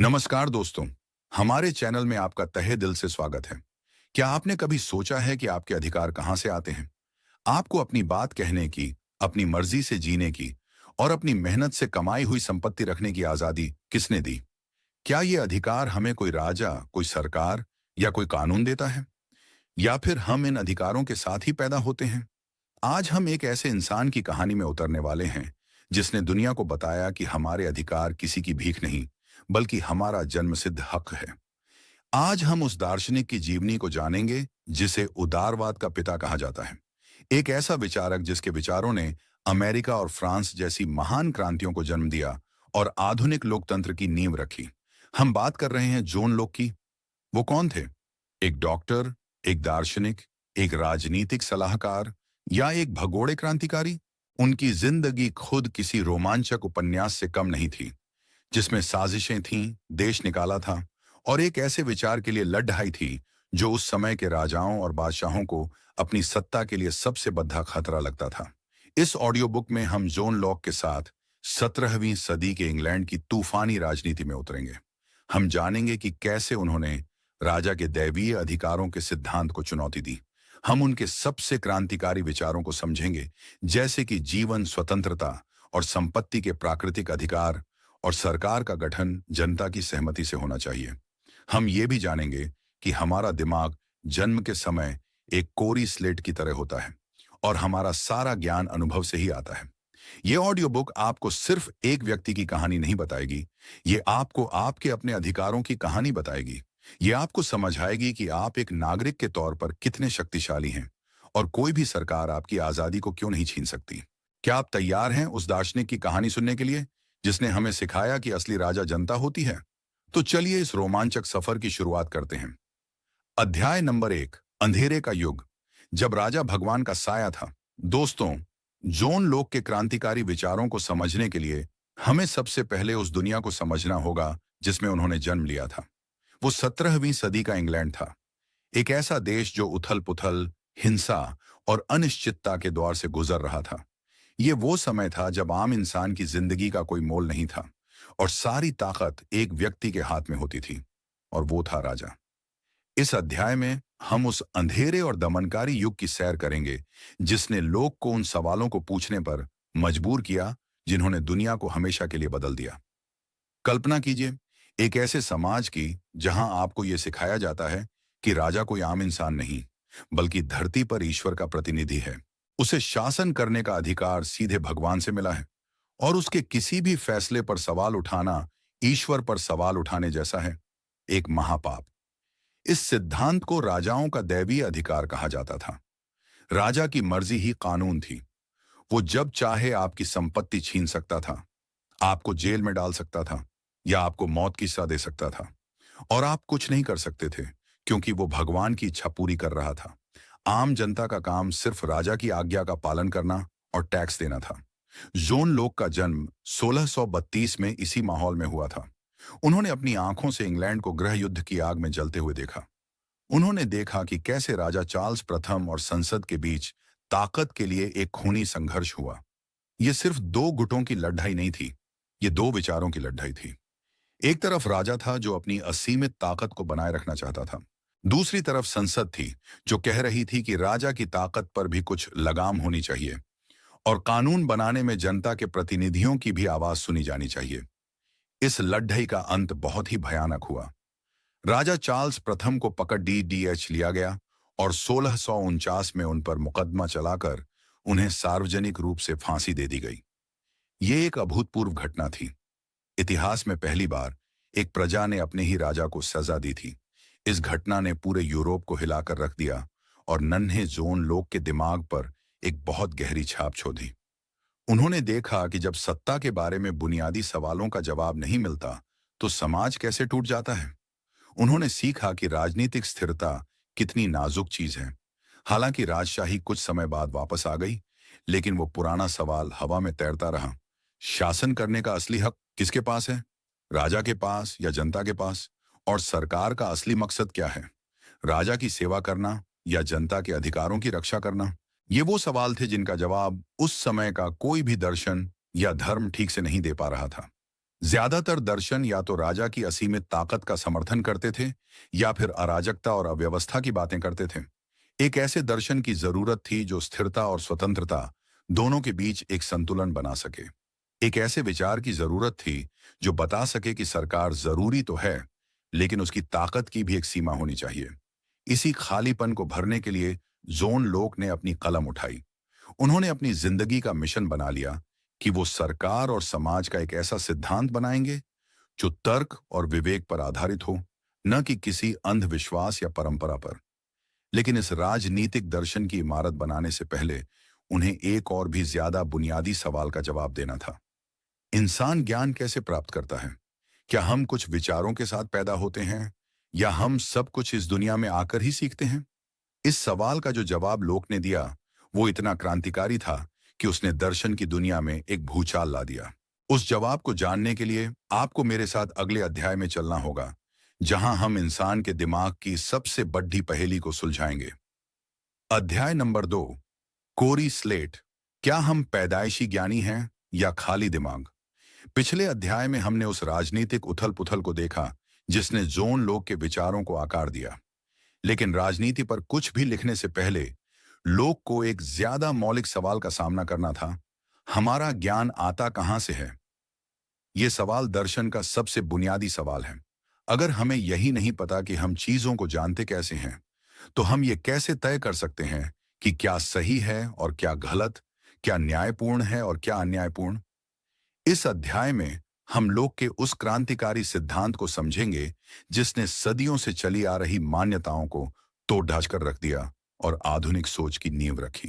नमस्कार दोस्तों, हमारे चैनल में आपका तहे दिल से स्वागत है। क्या आपने कभी सोचा है कि आपके अधिकार कहां से आते हैं? आपको अपनी बात कहने की, अपनी मर्जी से जीने की और अपनी मेहनत से कमाई हुई संपत्ति रखने की आजादी किसने दी? क्या ये अधिकार हमें कोई राजा, कोई सरकार या कोई कानून देता है? या फिर हम इन अधिकारों के साथ ही पैदा होते हैं? आज हम एक ऐसे इंसान की कहानी में उतरने वाले हैं जिसने दुनिया को बताया कि हमारे अधिकार किसी की भीख नहीं, बल्कि हमारा जन्मसिद्ध हक है। आज हम उस दार्शनिक की जीवनी को जानेंगे जिसे उदारवाद का पिता कहा जाता है। एक ऐसा विचारक जिसके विचारों ने अमेरिका और फ्रांस जैसी महान क्रांतियों को जन्म दिया और आधुनिक लोकतंत्र की नींव रखी। हम बात कर रहे हैं जॉन लॉक की। वो कौन थे? एक डॉक्टर, एक दार्शनिक, एक राजनीतिक सलाहकार या एक भगोड़े क्रांतिकारी? उनकी जिंदगी खुद किसी रोमांचक उपन्यास से कम नहीं थी, जिसमें साजिशें थीं, देश निकाला था और एक ऐसे विचार के लिए लड़ाई थी जो उस समय के राजाओं और बादशाहों को अपनी सत्ता के लिए सबसे बड़ा खतरा लगता था। इस ऑडियो बुक में हम जॉन लॉक के साथ 17वीं सदी के इंग्लैंड की तूफानी राजनीति में उतरेंगे। हम जानेंगे कि कैसे उन्होंने राजा के दैवीय अधिकारों के सिद्धांत को चुनौती दी। हम उनके सबसे क्रांतिकारी विचारों को समझेंगे, जैसे कि जीवन स्वतंत्रता और संपत्ति के प्राकृतिक अधिकार और सरकार का गठन जनता की सहमति से होना चाहिए। हम ये भी जानेंगे कि हमारा दिमाग जन्म के समय एक कोरी स्लेट की तरह होता है और हमारा सारा ज्ञान अनुभव से ही आता है। ये ऑडियो बुक आपको सिर्फ एक व्यक्ति की कहानी नहीं बताएगी, ये आपको आपके अपने अधिकारों की कहानी बताएगी। ये आपको समझाएगी कि आप एक नागरिक के तौर पर कितने शक्तिशाली हैं और कोई भी सरकार आपकी आजादी को क्यों नहीं छीन सकती। क्या आप तैयार हैं उस दार्शनिक की कहानी सुनने के लिए जिसने हमें सिखाया कि असली राजा जनता होती है? तो चलिए इस रोमांचक सफर की शुरुआत करते हैं। अध्याय नंबर 1, अंधेरे का युग, जब राजा भगवान का साया था। दोस्तों, जॉन लॉक के क्रांतिकारी विचारों को समझने के लिए हमें सबसे पहले उस दुनिया को समझना होगा जिसमें उन्होंने जन्म लिया था। वो 17वीं सदी का इंग्लैंड था, एक ऐसा देश जो उथल पुथल, हिंसा और अनिश्चितता के दौर से गुजर रहा था। ये वो समय था जब आम इंसान की जिंदगी का कोई मोल नहीं था और सारी ताकत एक व्यक्ति के हाथ में होती थी, और वो था राजा। इस अध्याय में हम उस अंधेरे और दमनकारी युग की सैर करेंगे जिसने लोग को उन सवालों को पूछने पर मजबूर किया जिन्होंने दुनिया को हमेशा के लिए बदल दिया। कल्पना कीजिए एक ऐसे समाज की जहां आपको यह सिखाया जाता है कि राजा कोई आम इंसान नहीं, बल्कि धरती पर ईश्वर का प्रतिनिधि है। उसे शासन करने का अधिकार सीधे भगवान से मिला है और उसके किसी भी फैसले पर सवाल उठाना ईश्वर पर सवाल उठाने जैसा है, एक महापाप। इस सिद्धांत को राजाओं का दैवीय अधिकार कहा जाता था। राजा की मर्जी ही कानून थी। वो जब चाहे आपकी संपत्ति छीन सकता था, आपको जेल में डाल सकता था या आपको मौत की सजा दे सकता था, और आप कुछ नहीं कर सकते थे क्योंकि वो भगवान की इच्छा पूरी कर रहा था। आम जनता का काम सिर्फ राजा की आज्ञा का पालन करना और टैक्स देना था। जॉन लॉक का जन्म 1632 में इसी माहौल में हुआ था। उन्होंने अपनी आंखों से इंग्लैंड को गृह युद्ध की आग में जलते हुए देखा। उन्होंने देखा कि कैसे राजा चार्ल्स प्रथम और संसद के बीच ताकत के लिए एक खूनी संघर्ष हुआ। यह सिर्फ दो गुटों की लड़ाई नहीं थी, ये दो विचारों की लड़ाई थी। एक तरफ राजा था जो अपनी असीमित ताकत को बनाए रखना चाहता था। दूसरी तरफ संसद थी जो कह रही थी कि राजा की ताकत पर भी कुछ लगाम होनी चाहिए और कानून बनाने में जनता के प्रतिनिधियों की भी आवाज सुनी जानी चाहिए। इस लड़ाई का अंत बहुत ही भयानक हुआ। राजा चार्ल्स प्रथम को पकड़ डीडीएच लिया गया और 1649 में उन पर मुकदमा चलाकर उन्हें सार्वजनिक रूप से फांसी दे दी गई। ये एक अभूतपूर्व घटना थी। इतिहास में पहली बार एक प्रजा ने अपने ही राजा को सजा दी थी। इस घटना ने पूरे यूरोप को हिलाकर रख दिया और नन्हे जॉन लॉक के दिमाग पर एक बहुत गहरी छाप छोड़ी। उन्होंने देखा कि जब सत्ता के बारे में बुनियादी सवालों का जवाब नहीं मिलता तो समाज कैसे टूट जाता है। उन्होंने सीखा कि राजनीतिक स्थिरता कितनी नाजुक चीज है। हालांकि राजशाही कुछ समय बाद वापस आ गई, लेकिन वो पुराना सवाल हवा में तैरता रहा। शासन करने का असली हक किसके पास है, राजा के पास या जनता के पास? और सरकार का असली मकसद क्या है, राजा की सेवा करना या जनता के अधिकारों की रक्षा करना? ये वो सवाल थे जिनका जवाब उस समय का कोई भी दर्शन या धर्म ठीक से नहीं दे पा रहा था। ज्यादातर दर्शन या तो राजा की असीमित ताकत का समर्थन करते थे या फिर अराजकता और अव्यवस्था की बातें करते थे। एक ऐसे दर्शन की जरूरत थी जो स्थिरता और स्वतंत्रता दोनों के बीच एक संतुलन बना सके। एक ऐसे विचार की जरूरत थी जो बता सके कि सरकार जरूरी तो है, लेकिन उसकी ताकत की भी एक सीमा होनी चाहिए। इसी खालीपन को भरने के लिए जोन लोक ने अपनी कलम उठाई। उन्होंने अपनी जिंदगी का मिशन बना लिया कि वो सरकार और समाज का एक ऐसा सिद्धांत बनाएंगे जो तर्क और विवेक पर आधारित हो, न कि किसी अंधविश्वास या परंपरा पर। लेकिन इस राजनीतिक दर्शन की इमारत बनाने से पहले उन्हें एक और भी ज्यादा बुनियादी सवाल का जवाब देना था। इंसान ज्ञान कैसे प्राप्त करता है? क्या हम कुछ विचारों के साथ पैदा होते हैं या हम सब कुछ इस दुनिया में आकर ही सीखते हैं? इस सवाल का जो जवाब लोक ने दिया वो इतना क्रांतिकारी था कि उसने दर्शन की दुनिया में एक भूचाल ला दिया। उस जवाब को जानने के लिए आपको मेरे साथ अगले अध्याय में चलना होगा, जहां हम इंसान के दिमाग की सबसे बड़ी पहेली को सुलझाएंगे। अध्याय नंबर 2, कोरी स्लेट। क्या हम पैदाइशी ज्ञानी हैं या खाली दिमाग? पिछले अध्याय में हमने उस राजनीतिक उथल पुथल को देखा जिसने जोन लोग के विचारों को आकार दिया। लेकिन राजनीति पर कुछ भी लिखने से पहले लोग को एक ज्यादा मौलिक सवाल का सामना करना था। हमारा ज्ञान आता कहां से है? यह सवाल दर्शन का सबसे बुनियादी सवाल है। अगर हमें यही नहीं पता कि हम चीजों को जानते कैसे हैं, तो हम ये कैसे तय कर सकते हैं कि क्या सही है और क्या गलत, क्या न्यायपूर्ण है और क्या अन्यायपूर्ण? इस अध्याय में हम लोग के उस क्रांतिकारी सिद्धांत को समझेंगे जिसने सदियों से चली आ रही मान्यताओं को तोड़ ढांच कर रख दिया और आधुनिक सोच की नींव रखी।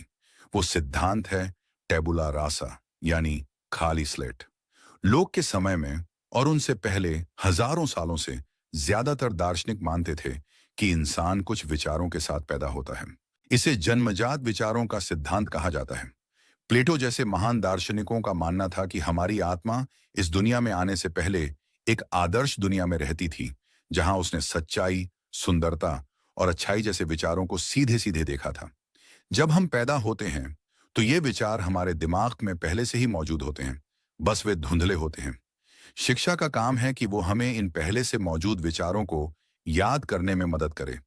वो सिद्धांत है टेबुला रासा, यानी खाली स्लेट। लोग के समय में और उनसे पहले हजारों सालों से ज्यादातर दार्शनिक मानते थे कि इंसान कुछ विचारों के साथ पैदा होता है। इसे जन्मजात विचारों का सिद्धांत कहा जाता है। प्लेटो जैसे महान दार्शनिकों का मानना था कि हमारी आत्मा इस दुनिया में आने से पहले एक आदर्श दुनिया में रहती थी, जहां उसने सच्चाई, सुंदरता और अच्छाई जैसे विचारों को सीधे सीधे देखा था। जब हम पैदा होते हैं तो ये विचार हमारे दिमाग में पहले से ही मौजूद होते हैं, बस वे धुंधले होते हैं। शिक्षा का काम है कि वो हमें इन पहले से मौजूद विचारों को याद करने में मदद करे।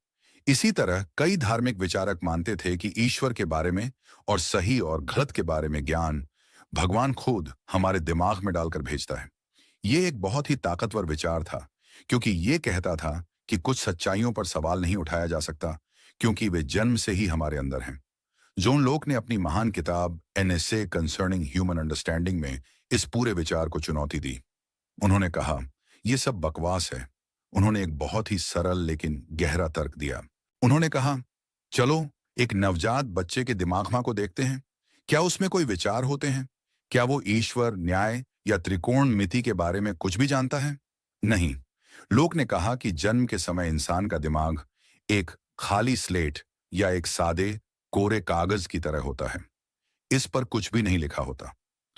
इसी तरह कई धार्मिक विचारक मानते थे कि ईश्वर के बारे में और सही और गलत के बारे में ज्ञान भगवान खुद हमारे दिमाग में डालकर भेजता है। ये एक बहुत ही ताकतवर विचार था, क्योंकि ये कहता था कि कुछ सच्चाइयों पर सवाल नहीं उठाया जा सकता, क्योंकि वे जन्म से ही हमारे अंदर हैं। जॉन लोक ने अपनी महान किताब an essay concerning human understanding में इस पूरे विचार को चुनौती दी। उन्होंने कहा, यह सब बकवास है। उन्होंने एक बहुत ही सरल लेकिन गहरा तर्क दिया। उन्होंने कहा, चलो एक नवजात बच्चे के दिमाग को देखते हैं। क्या उसमें कोई विचार होते हैं? क्या वो ईश्वर, न्याय या त्रिकोण मिति के बारे में कुछ भी जानता है? नहीं। लोक ने कहा कि जन्म के समय इंसान का दिमाग एक खाली स्लेट या एक सादे कोरे कागज की तरह होता है। इस पर कुछ भी नहीं लिखा होता।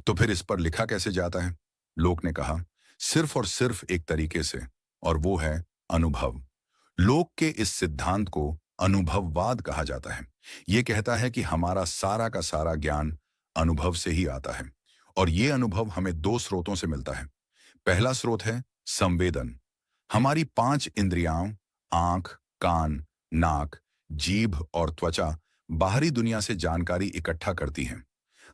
तो फिर इस पर लिखा कैसे जाता है? लोक ने कहा, सिर्फ और सिर्फ एक तरीके से, और वो है अनुभव। लोक के इस सिद्धांत को अनुभववाद कहा जाता है। ये कहता है कि हमारा सारा का सारा ज्ञान अनुभव से ही आता है, और ये अनुभव हमें दो स्रोतों से मिलता है। पहला स्रोत है संवेदन। हमारी 5 इंद्रियां, आंख, कान, नाक, जीभ और त्वचा बाहरी दुनिया से जानकारी इकट्ठा करती हैं।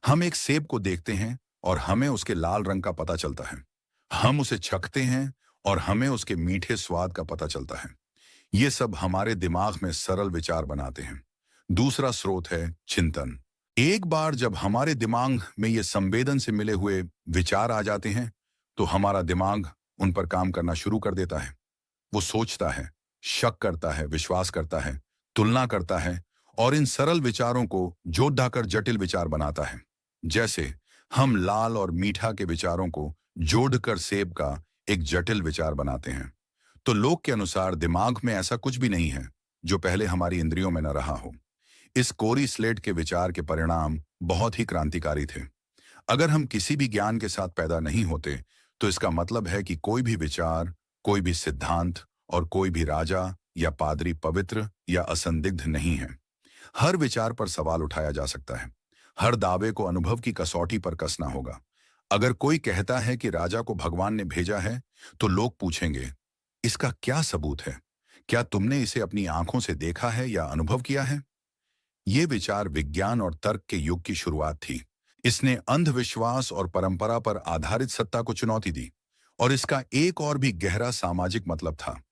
हम एक सेब को देखते हैं और हमें उसके लाल रंग का पता चलता है। हम उसे चखते हैं और हमें उसके मीठे स्वाद का पता चलता है। ये सब हमारे दिमाग में सरल विचार बनाते हैं। दूसरा स्रोत है चिंतन। एक बार जब हमारे दिमाग में ये संवेदन से मिले हुए विचार आ जाते हैं, तो हमारा दिमाग उन पर काम करना शुरू कर देता है। वो सोचता है, शक करता है, विश्वास करता है, तुलना करता है और इन सरल विचारों को जोड़ ढाकर जटिल विचार बनाता है। जैसे हम लाल और मीठा के विचारों को जोड़कर सेब का एक जटिल विचार बनाते हैं। तो लोक के अनुसार दिमाग में ऐसा कुछ भी नहीं है जो पहले हमारी इंद्रियों में न रहा हो। इस कोरी स्लेट के विचार के परिणाम बहुत ही क्रांतिकारी थे। अगर हम किसी भी ज्ञान के साथ पैदा नहीं होते, तो इसका मतलब है कि कोई भी विचार, कोई भी सिद्धांत और कोई भी राजा या पादरी पवित्र या असंदिग्ध नहीं है। हर विचार पर सवाल उठाया जा सकता है। हर दावे को अनुभव की कसौटी पर कसना होगा। अगर कोई कहता है कि राजा को भगवान ने भेजा है, तो लोग पूछेंगे, इसका क्या सबूत है? क्या तुमने इसे अपनी आंखों से देखा है या अनुभव किया है? ये विचार विज्ञान और तर्क के युग की शुरुआत थी। इसने अंधविश्वास और परंपरा पर आधारित सत्ता को चुनौती दी, और इसका एक और भी गहरा सामाजिक मतलब था।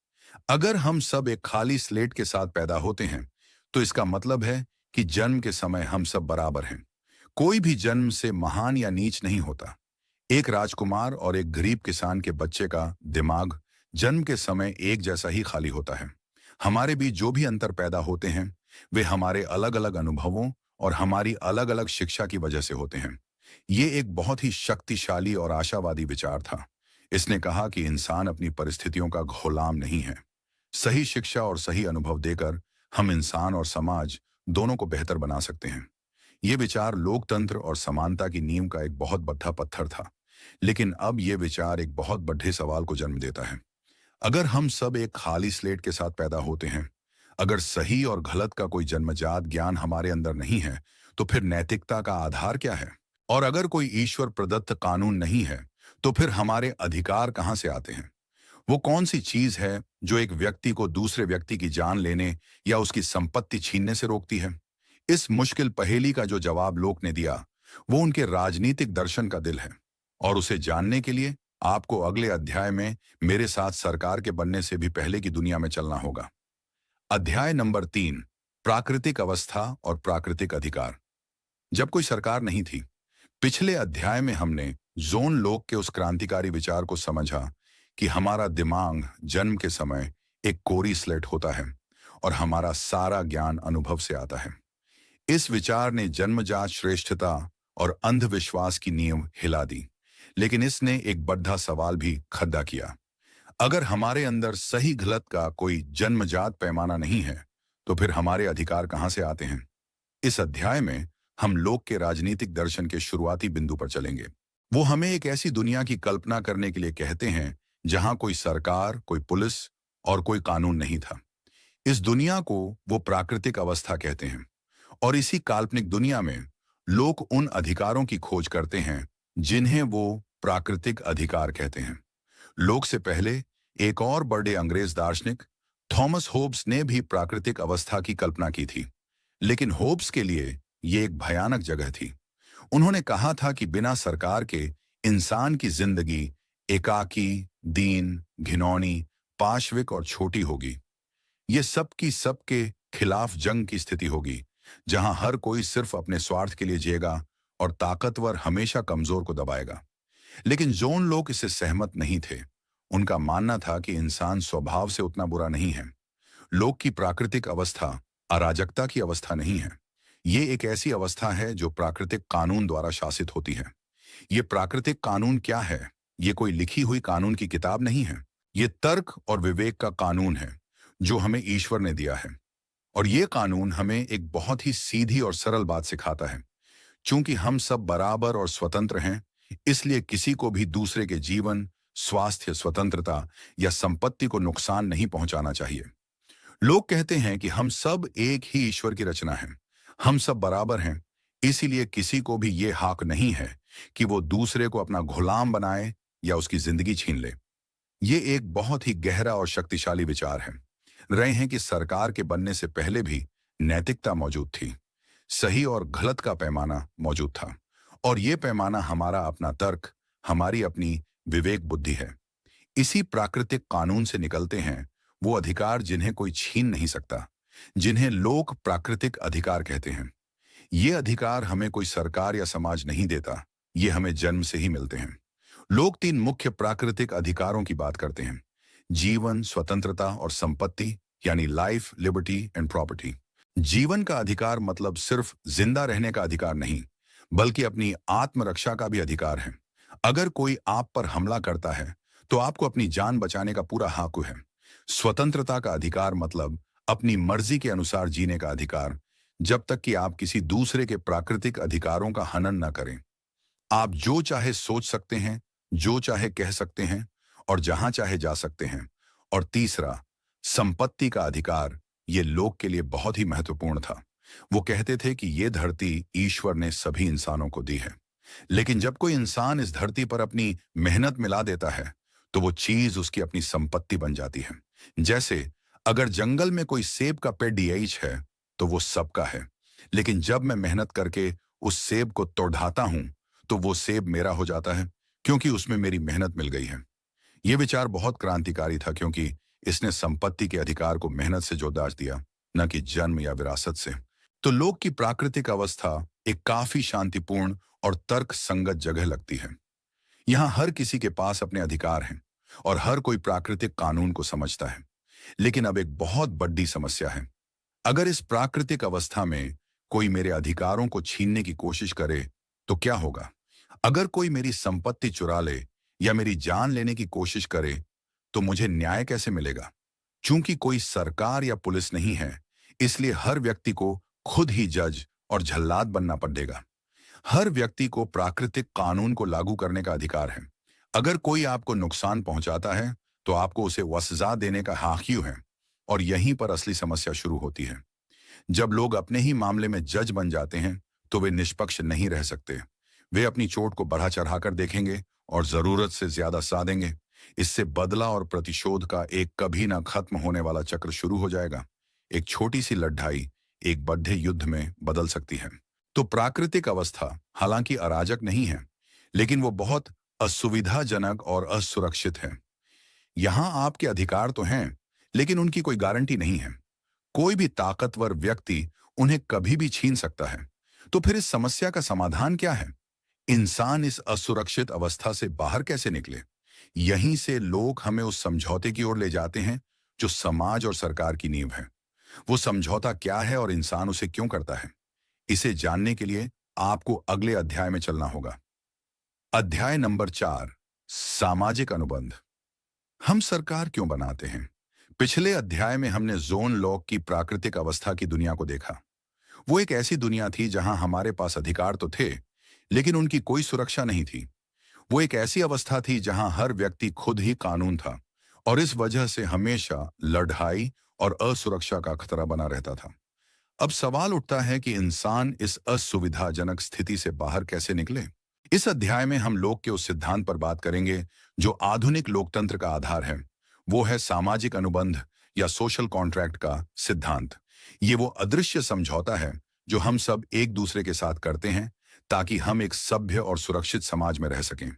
अगर हम सब एक खाली स्लेट के साथ पैदा होते हैं, तो इसका मतलब है कि जन्म के समय हम सब बराबर हैं। कोई भी जन्म से महान या नीच नहीं होता। एक राजकुमार और एक गरीब किसान के बच्चे का दिमाग जन्म के समय एक जैसा ही खाली होता है। हमारे बीच जो भी अंतर पैदा होते हैं, वे हमारे अलग अलग अनुभवों और हमारी अलग अलग शिक्षा की वजह से होते हैं। ये एक बहुत ही शक्तिशाली और आशावादी विचार था। इसने कहा कि इंसान अपनी परिस्थितियों का गुलाम नहीं है। सही शिक्षा और सही अनुभव देकर हम इंसान और समाज दोनों को बेहतर बना सकते हैं। ये विचार लोकतंत्र और समानता की नींव का एक बहुत बड़ा पत्थर था। लेकिन अब ये विचार एक बहुत बड़े सवाल को जन्म देता है। अगर हम सब एक खाली स्लेट के साथ पैदा होते हैं, अगर सही और गलत का कोई जन्मजात ज्ञान हमारे अंदर नहीं है, तो फिर नैतिकता का आधार क्या है? और अगर कोई ईश्वर प्रदत्त कानून नहीं है, तो फिर हमारे अधिकार कहां से आते हैं? वो कौन सी चीज है जो एक व्यक्ति को दूसरे व्यक्ति की जान लेने या उसकी संपत्ति छीनने से रोकती है? इस मुश्किल पहेली का जो जवाब लोक ने दिया, वो उनके राजनीतिक दर्शन का दिल है। और उसे जानने के लिए आपको अगले अध्याय में मेरे साथ सरकार के बनने से भी पहले की दुनिया में चलना होगा। अध्याय नंबर 3, प्राकृतिक अवस्था और प्राकृतिक अधिकार। जब कोई सरकार नहीं थी, पिछले अध्याय में हमने जोन लोक के उस क्रांतिकारी विचार को समझा कि हमारा दिमाग जन्म के समय एक कोरी स्लेट होता है और हमारा सारा ज्ञान अनुभव से आता है। इस विचार ने जन्मजात श्रेष्ठता और अंधविश्वास की नींव हिला दी, लेकिन इसने एक बड़ा सवाल भी खड़ा किया। अगर हमारे अंदर सही गलत का कोई जन्मजात पैमाना नहीं है, तो फिर हमारे अधिकार कहां से आते हैं? इस अध्याय में हम लोक के राजनीतिक दर्शन के शुरुआती बिंदु पर चलेंगे। वो हमें एक ऐसी दुनिया की कल्पना करने के लिए कहते हैं जहां कोई सरकार, कोई पुलिस और कोई कानून नहीं था। इस दुनिया को वो प्राकृतिक अवस्था कहते हैं। और इसी काल्पनिक दुनिया में लोग उन अधिकारों की खोज करते हैं जिन्हें वो प्राकृतिक अधिकार कहते हैं। लोक से पहले एक और बड़े अंग्रेज दार्शनिक थॉमस होब्स ने भी प्राकृतिक अवस्था की कल्पना की थी। लेकिन होब्स के लिए ये एक भयानक जगह थी। उन्होंने कहा था कि बिना सरकार के इंसान की जिंदगी एकाकी, दीन, घिनौनी, पाशविक और छोटी होगी। ये सबकी सबके खिलाफ जंग की स्थिति होगी, जहां हर कोई सिर्फ अपने स्वार्थ के लिए जिएगा और ताकतवर हमेशा कमजोर को दबाएगा। लेकिन जोन लोग इससे सहमत नहीं थे। उनका मानना था कि इंसान स्वभाव से उतना बुरा नहीं है। लोक की प्राकृतिक अवस्था अराजकता की अवस्था नहीं है। ये एक ऐसी अवस्था है जो प्राकृतिक कानून द्वारा शासित होती है। ये प्राकृतिक कानून क्या है? ये कोई लिखी हुई कानून की किताब नहीं है। ये तर्क और विवेक का कानून है जो हमें ईश्वर ने दिया है। और ये कानून हमें एक बहुत ही सीधी और सरल बात सिखाता है। चूंकि हम सब बराबर और स्वतंत्र हैं, इसलिए किसी को भी दूसरे के जीवन, स्वास्थ्य, स्वतंत्रता या संपत्ति को नुकसान नहीं पहुंचाना चाहिए। लोग कहते हैं कि हम सब एक ही ईश्वर की रचना हैं। हम सब बराबर हैं, इसीलिए किसी को भी ये हक नहीं है कि वो दूसरे को अपना गुलाम बनाए या उसकी जिंदगी छीन ले। ये एक बहुत ही गहरा और शक्तिशाली विचार है। रहे हैं कि सरकार के बनने से पहले भी नैतिकता मौजूद थी। सही और गलत का पैमाना मौजूद था। और ये पैमाना हमारा अपना तर्क, हमारी अपनी विवेक बुद्धि है। इसी प्राकृतिक कानून से निकलते हैं वो अधिकार जिन्हें कोई छीन नहीं सकता, जिन्हें लोक प्राकृतिक अधिकार कहते हैं। ये अधिकार हमें कोई सरकार या समाज नहीं देता, ये हमें जन्म से ही मिलते हैं। लोग 3 मुख्य प्राकृतिक अधिकारों की बात करते हैं: जीवन, स्वतंत्रता और संपत्ति, यानी लाइफ, लिबर्टी एंड प्रॉपर्टी। जीवन का अधिकार मतलब सिर्फ जिंदा रहने का अधिकार नहीं, बल्कि अपनी आत्मरक्षा का भी अधिकार है। अगर कोई आप पर हमला करता है, तो आपको अपनी जान बचाने का पूरा हक है। स्वतंत्रता का अधिकार मतलब अपनी मर्जी के अनुसार जीने का अधिकार, जब तक कि आप किसी दूसरे के प्राकृतिक अधिकारों का हनन न करें। आप जो चाहे सोच सकते हैं, जो चाहे कह सकते हैं और जहां चाहे जा सकते हैं। और तीसरा, संपत्ति का अधिकार, ये लोग के लिए बहुत ही महत्वपूर्ण था। वो कहते थे कि ये धरती ईश्वर ने सभी इंसानों को दी है। लेकिन जब कोई इंसान इस धरती पर अपनी मेहनत मिला देता है, तो वो चीज उसकी अपनी संपत्ति बन जाती है। जैसे अगर जंगल में कोई सेब का पेड़ डीएच है, तो वो सबका है। लेकिन जब मैं मेहनत करके उस सेब को तोड़ाता हूं, तो वो सेब मेरा हो जाता है, क्योंकि उसमें मेरी मेहनत मिल गई है। ये विचार बहुत क्रांतिकारी था, क्योंकि इसने संपत्ति के अधिकार को मेहनत से जोड़ दिया, न कि जन्म या विरासत से। तो लोक की प्राकृतिक अवस्था एक काफी शांतिपूर्ण और तर्क संगत जगह लगती है। यहाँ हर किसी के पास अपने अधिकार हैं और हर कोई प्राकृतिक कानून को समझता है। लेकिन अब एक बहुत बड़ी समस्या है। अगर इस प्राकृतिक अवस्था में कोई मेरे अधिकारों को छीनने की कोशिश करे, तो क्या होगा? अगर कोई मेरी संपत्ति चुरा ले या मेरी जान लेने की कोशिश करे, तो मुझे न्याय कैसे मिलेगा? चूंकि कोई सरकार या पुलिस नहीं है, इसलिए हर व्यक्ति को खुद ही जज और जल्लाद बनना पड़ेगा। हर व्यक्ति को प्राकृतिक कानून को लागू करने का अधिकार है। अगर कोई आपको नुकसान पहुंचाता है, तो आपको उसे सजा देने का हक क्यों है? और यहीं पर असली समस्या शुरू होती है। जब लोग अपने ही मामले में जज बन जाते हैं, तो वे निष्पक्ष नहीं रह सकते। वे अपनी चोट को बढ़ा चढ़ाकर देखेंगे और जरूरत से ज्यादा साधेंगे। इससे बदला और प्रतिशोध का एक कभी ना खत्म होने वाला चक्र शुरू हो जाएगा। एक छोटी सी लड़ाई एक बड़े युद्ध में बदल सकती है। तो प्राकृतिक अवस्था हालांकि अराजक नहीं है, लेकिन वो बहुत असुविधाजनक और असुरक्षित है। यहां आपके अधिकार तो हैं, लेकिन उनकी कोई गारंटी नहीं है। कोई भी ताकतवर व्यक्ति उन्हें कभी भी छीन सकता है। तो फिर इस समस्या का समाधान क्या है? इंसान इस असुरक्षित अवस्था से बाहर कैसे निकले? यहीं से लोग हमें उस समझौते की ओर ले जाते हैं, जो समाज और सरकार की नींव है। वो समझौता क्या है और इंसान उसे क्यों करता है? इसे जानने के लिए आपको अगले अध्याय में चलना होगा। अध्याय नंबर 4, सामाजिक अनुबंध। हम सरकार क्यों बनाते हैं? पिछले अध्याय में हमने जोन लॉक की प्राकृतिक अवस्था की दुनिया को देखा। वो एक ऐसी दुनिया थी जहां हमारे पास अधिकार तो थे, लेकिन उनकी कोई सुरक्षा नहीं थी। वो एक ऐसी अवस्था थी जहां हर व्यक्ति खुद ही कानून था, और इस वजह से हमेशा लड़ाई और असुरक्षा का खतरा बना रहता था। अब सवाल उठता है कि इंसान इस असुविधाजनक स्थिति से बाहर कैसे निकले। इस अध्याय में हम लोक के उस सिद्धांत पर बात करेंगे जो आधुनिक लोकतंत्र का आधार है। वो है सामाजिक अनुबंध या सोशल कॉन्ट्रैक्ट का सिद्धांत। ये वो अदृश्य समझौता है जो हम सब एक दूसरे के साथ करते हैं, ताकि हम एक सभ्य और सुरक्षित समाज में रह सकें।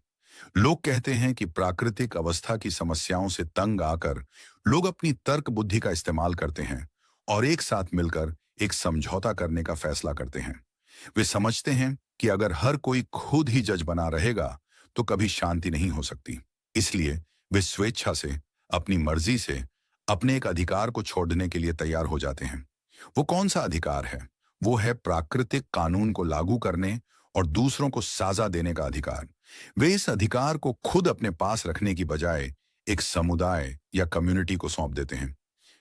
लोग कहते हैं कि प्राकृतिक अवस्था की समस्याओं से तंग आकर लोग अपनी तर्क बुद्धि का इस्तेमाल करते हैं और एक साथ मिलकर एक समझौता करने का फैसला करते हैं। वे समझते हैं कि अगर हर कोई खुद ही जज बना रहेगा, तो कभी शांति नहीं हो सकती। इसलिए वे स्वेच्छा से, अपनी मर्जी से अपने एक अधिकार को छोड़ने के लिए तैयार हो जाते हैं। वो कौन सा अधिकार है? वो है प्राकृतिक कानून को लागू करने और दूसरों को सजा देने का अधिकार। वे इस अधिकार को खुद अपने पास रखने की बजाय एक समुदाय या कम्युनिटी को सौंप देते हैं।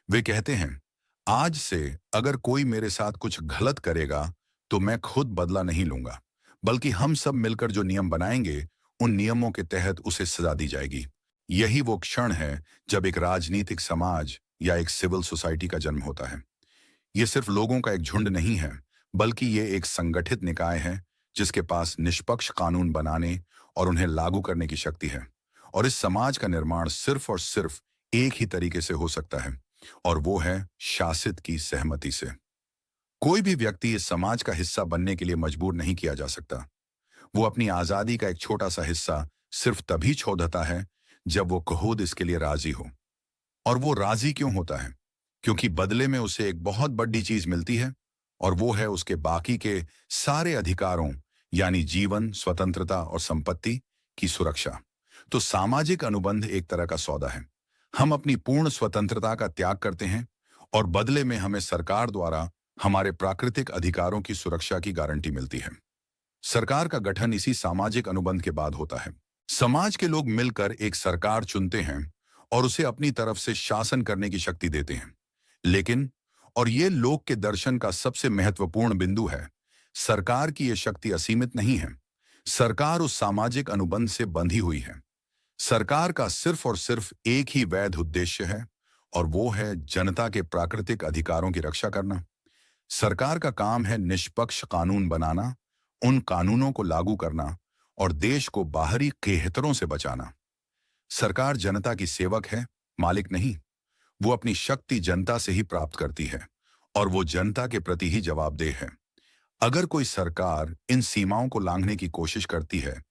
वे कहते हैं, आज से अगर कोई मेरे साथ कुछ गलत करेगा, तो मैं खुद बदला नहीं लूंगा, बल्कि हम सब मिलकर जो नियम बनाएंगे, उन नियमों के तहत उसे सजा दी जाएगी। यही वो क्षण है जब एक राजनीतिक समाज या एक सिविल सोसाइटी का जन्म होता है। ये सिर्फ लोगों का एक झुंड नहीं है, बल्कि ये एक संगठित निकाय है जिसके पास निष्पक्ष कानून बनाने और उन्हें लागू करने की शक्ति है। और इस समाज का निर्माण सिर्फ और सिर्फ एक ही तरीके से हो सकता है, और वो है शासित की सहमति से। कोई भी व्यक्ति इस समाज का हिस्सा बनने के लिए मजबूर नहीं किया जा सकता। वो अपनी आजादी का एक छोटा सा हिस्सा सिर्फ तभी छोड़ता है जब वो खुद इसके लिए राजी हो। और वो राजी क्यों होता है? क्योंकि बदले में उसे एक बहुत बड़ी चीज मिलती है, और वो है उसके बाकी के सारे अधिकारों, यानी जीवन, स्वतंत्रता और संपत्ति की सुरक्षा। तो सामाजिक अनुबंध एक तरह का सौदा है। हम अपनी पूर्ण स्वतंत्रता का त्याग करते हैं, और बदले में हमें सरकार द्वारा हमारे प्राकृतिक अधिकारों की सुरक्षा की गारंटी मिलती है। सरकार का गठन इसी सामाजिक अनुबंध के बाद होता है। समाज के लोग मिलकर एक सरकार चुनते हैं और उसे अपनी तरफ से शासन करने की शक्ति देते हैं। लेकिन, और ये लोक के दर्शन का सबसे महत्वपूर्ण बिंदु है, सरकार की यह शक्ति असीमित नहीं है। सरकार उस सामाजिक अनुबंध से बंधी हुई है। सरकार का सिर्फ और सिर्फ एक ही वैध उद्देश्य है, और वो है जनता के प्राकृतिक अधिकारों की रक्षा करना। सरकार का काम है निष्पक्ष कानून बनाना, उन कानूनों को लागू करना और देश को बाहरी खतरों से बचाना। सरकार जनता की सेवक है, मालिक नहीं। वो अपनी शक्ति जनता से ही प्राप्त करती है और वो जनता के प्रति ही जवाबदेह है। अगर कोई सरकार इन सीमाओं को लांघने की कोशिश करती है,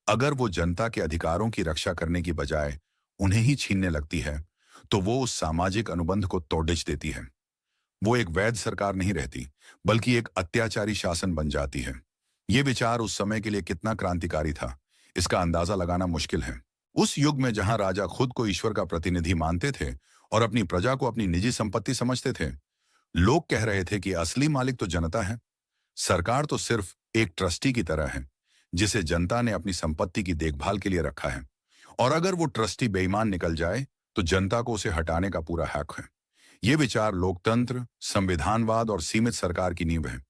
अगर वो जनता के अधिकारों की रक्षा करने की बजाय उन्हें ही छीनने लगती है, तो वो उस सामाजिक अनुबंध को तोड़ देती है। वो एक वैध सरकार नहीं रहती, बल्कि एक अत्याचारी शासन बन जाती है। ये विचार उस समय के लिए कितना क्रांतिकारी था, इसका अंदाजा लगाना मुश्किल है। उस युग में जहां राजा खुद को ईश्वर का प्रतिनिधि मानते थे और अपनी प्रजा को अपनी निजी संपत्ति समझते थे, लोग कह रहे थे कि असली मालिक तो जनता है। सरकार तो सिर्फ एक ट्रस्टी की तरह है, जिसे जनता ने अपनी संपत्ति की देखभाल के लिए रखा है, और अगर वो ट्रस्टी बेईमान निकल जाए तो जनता को उसे हटाने का पूरा हक है। ये विचार लोकतंत्र, संविधानवाद और सीमित सरकार की नींव है।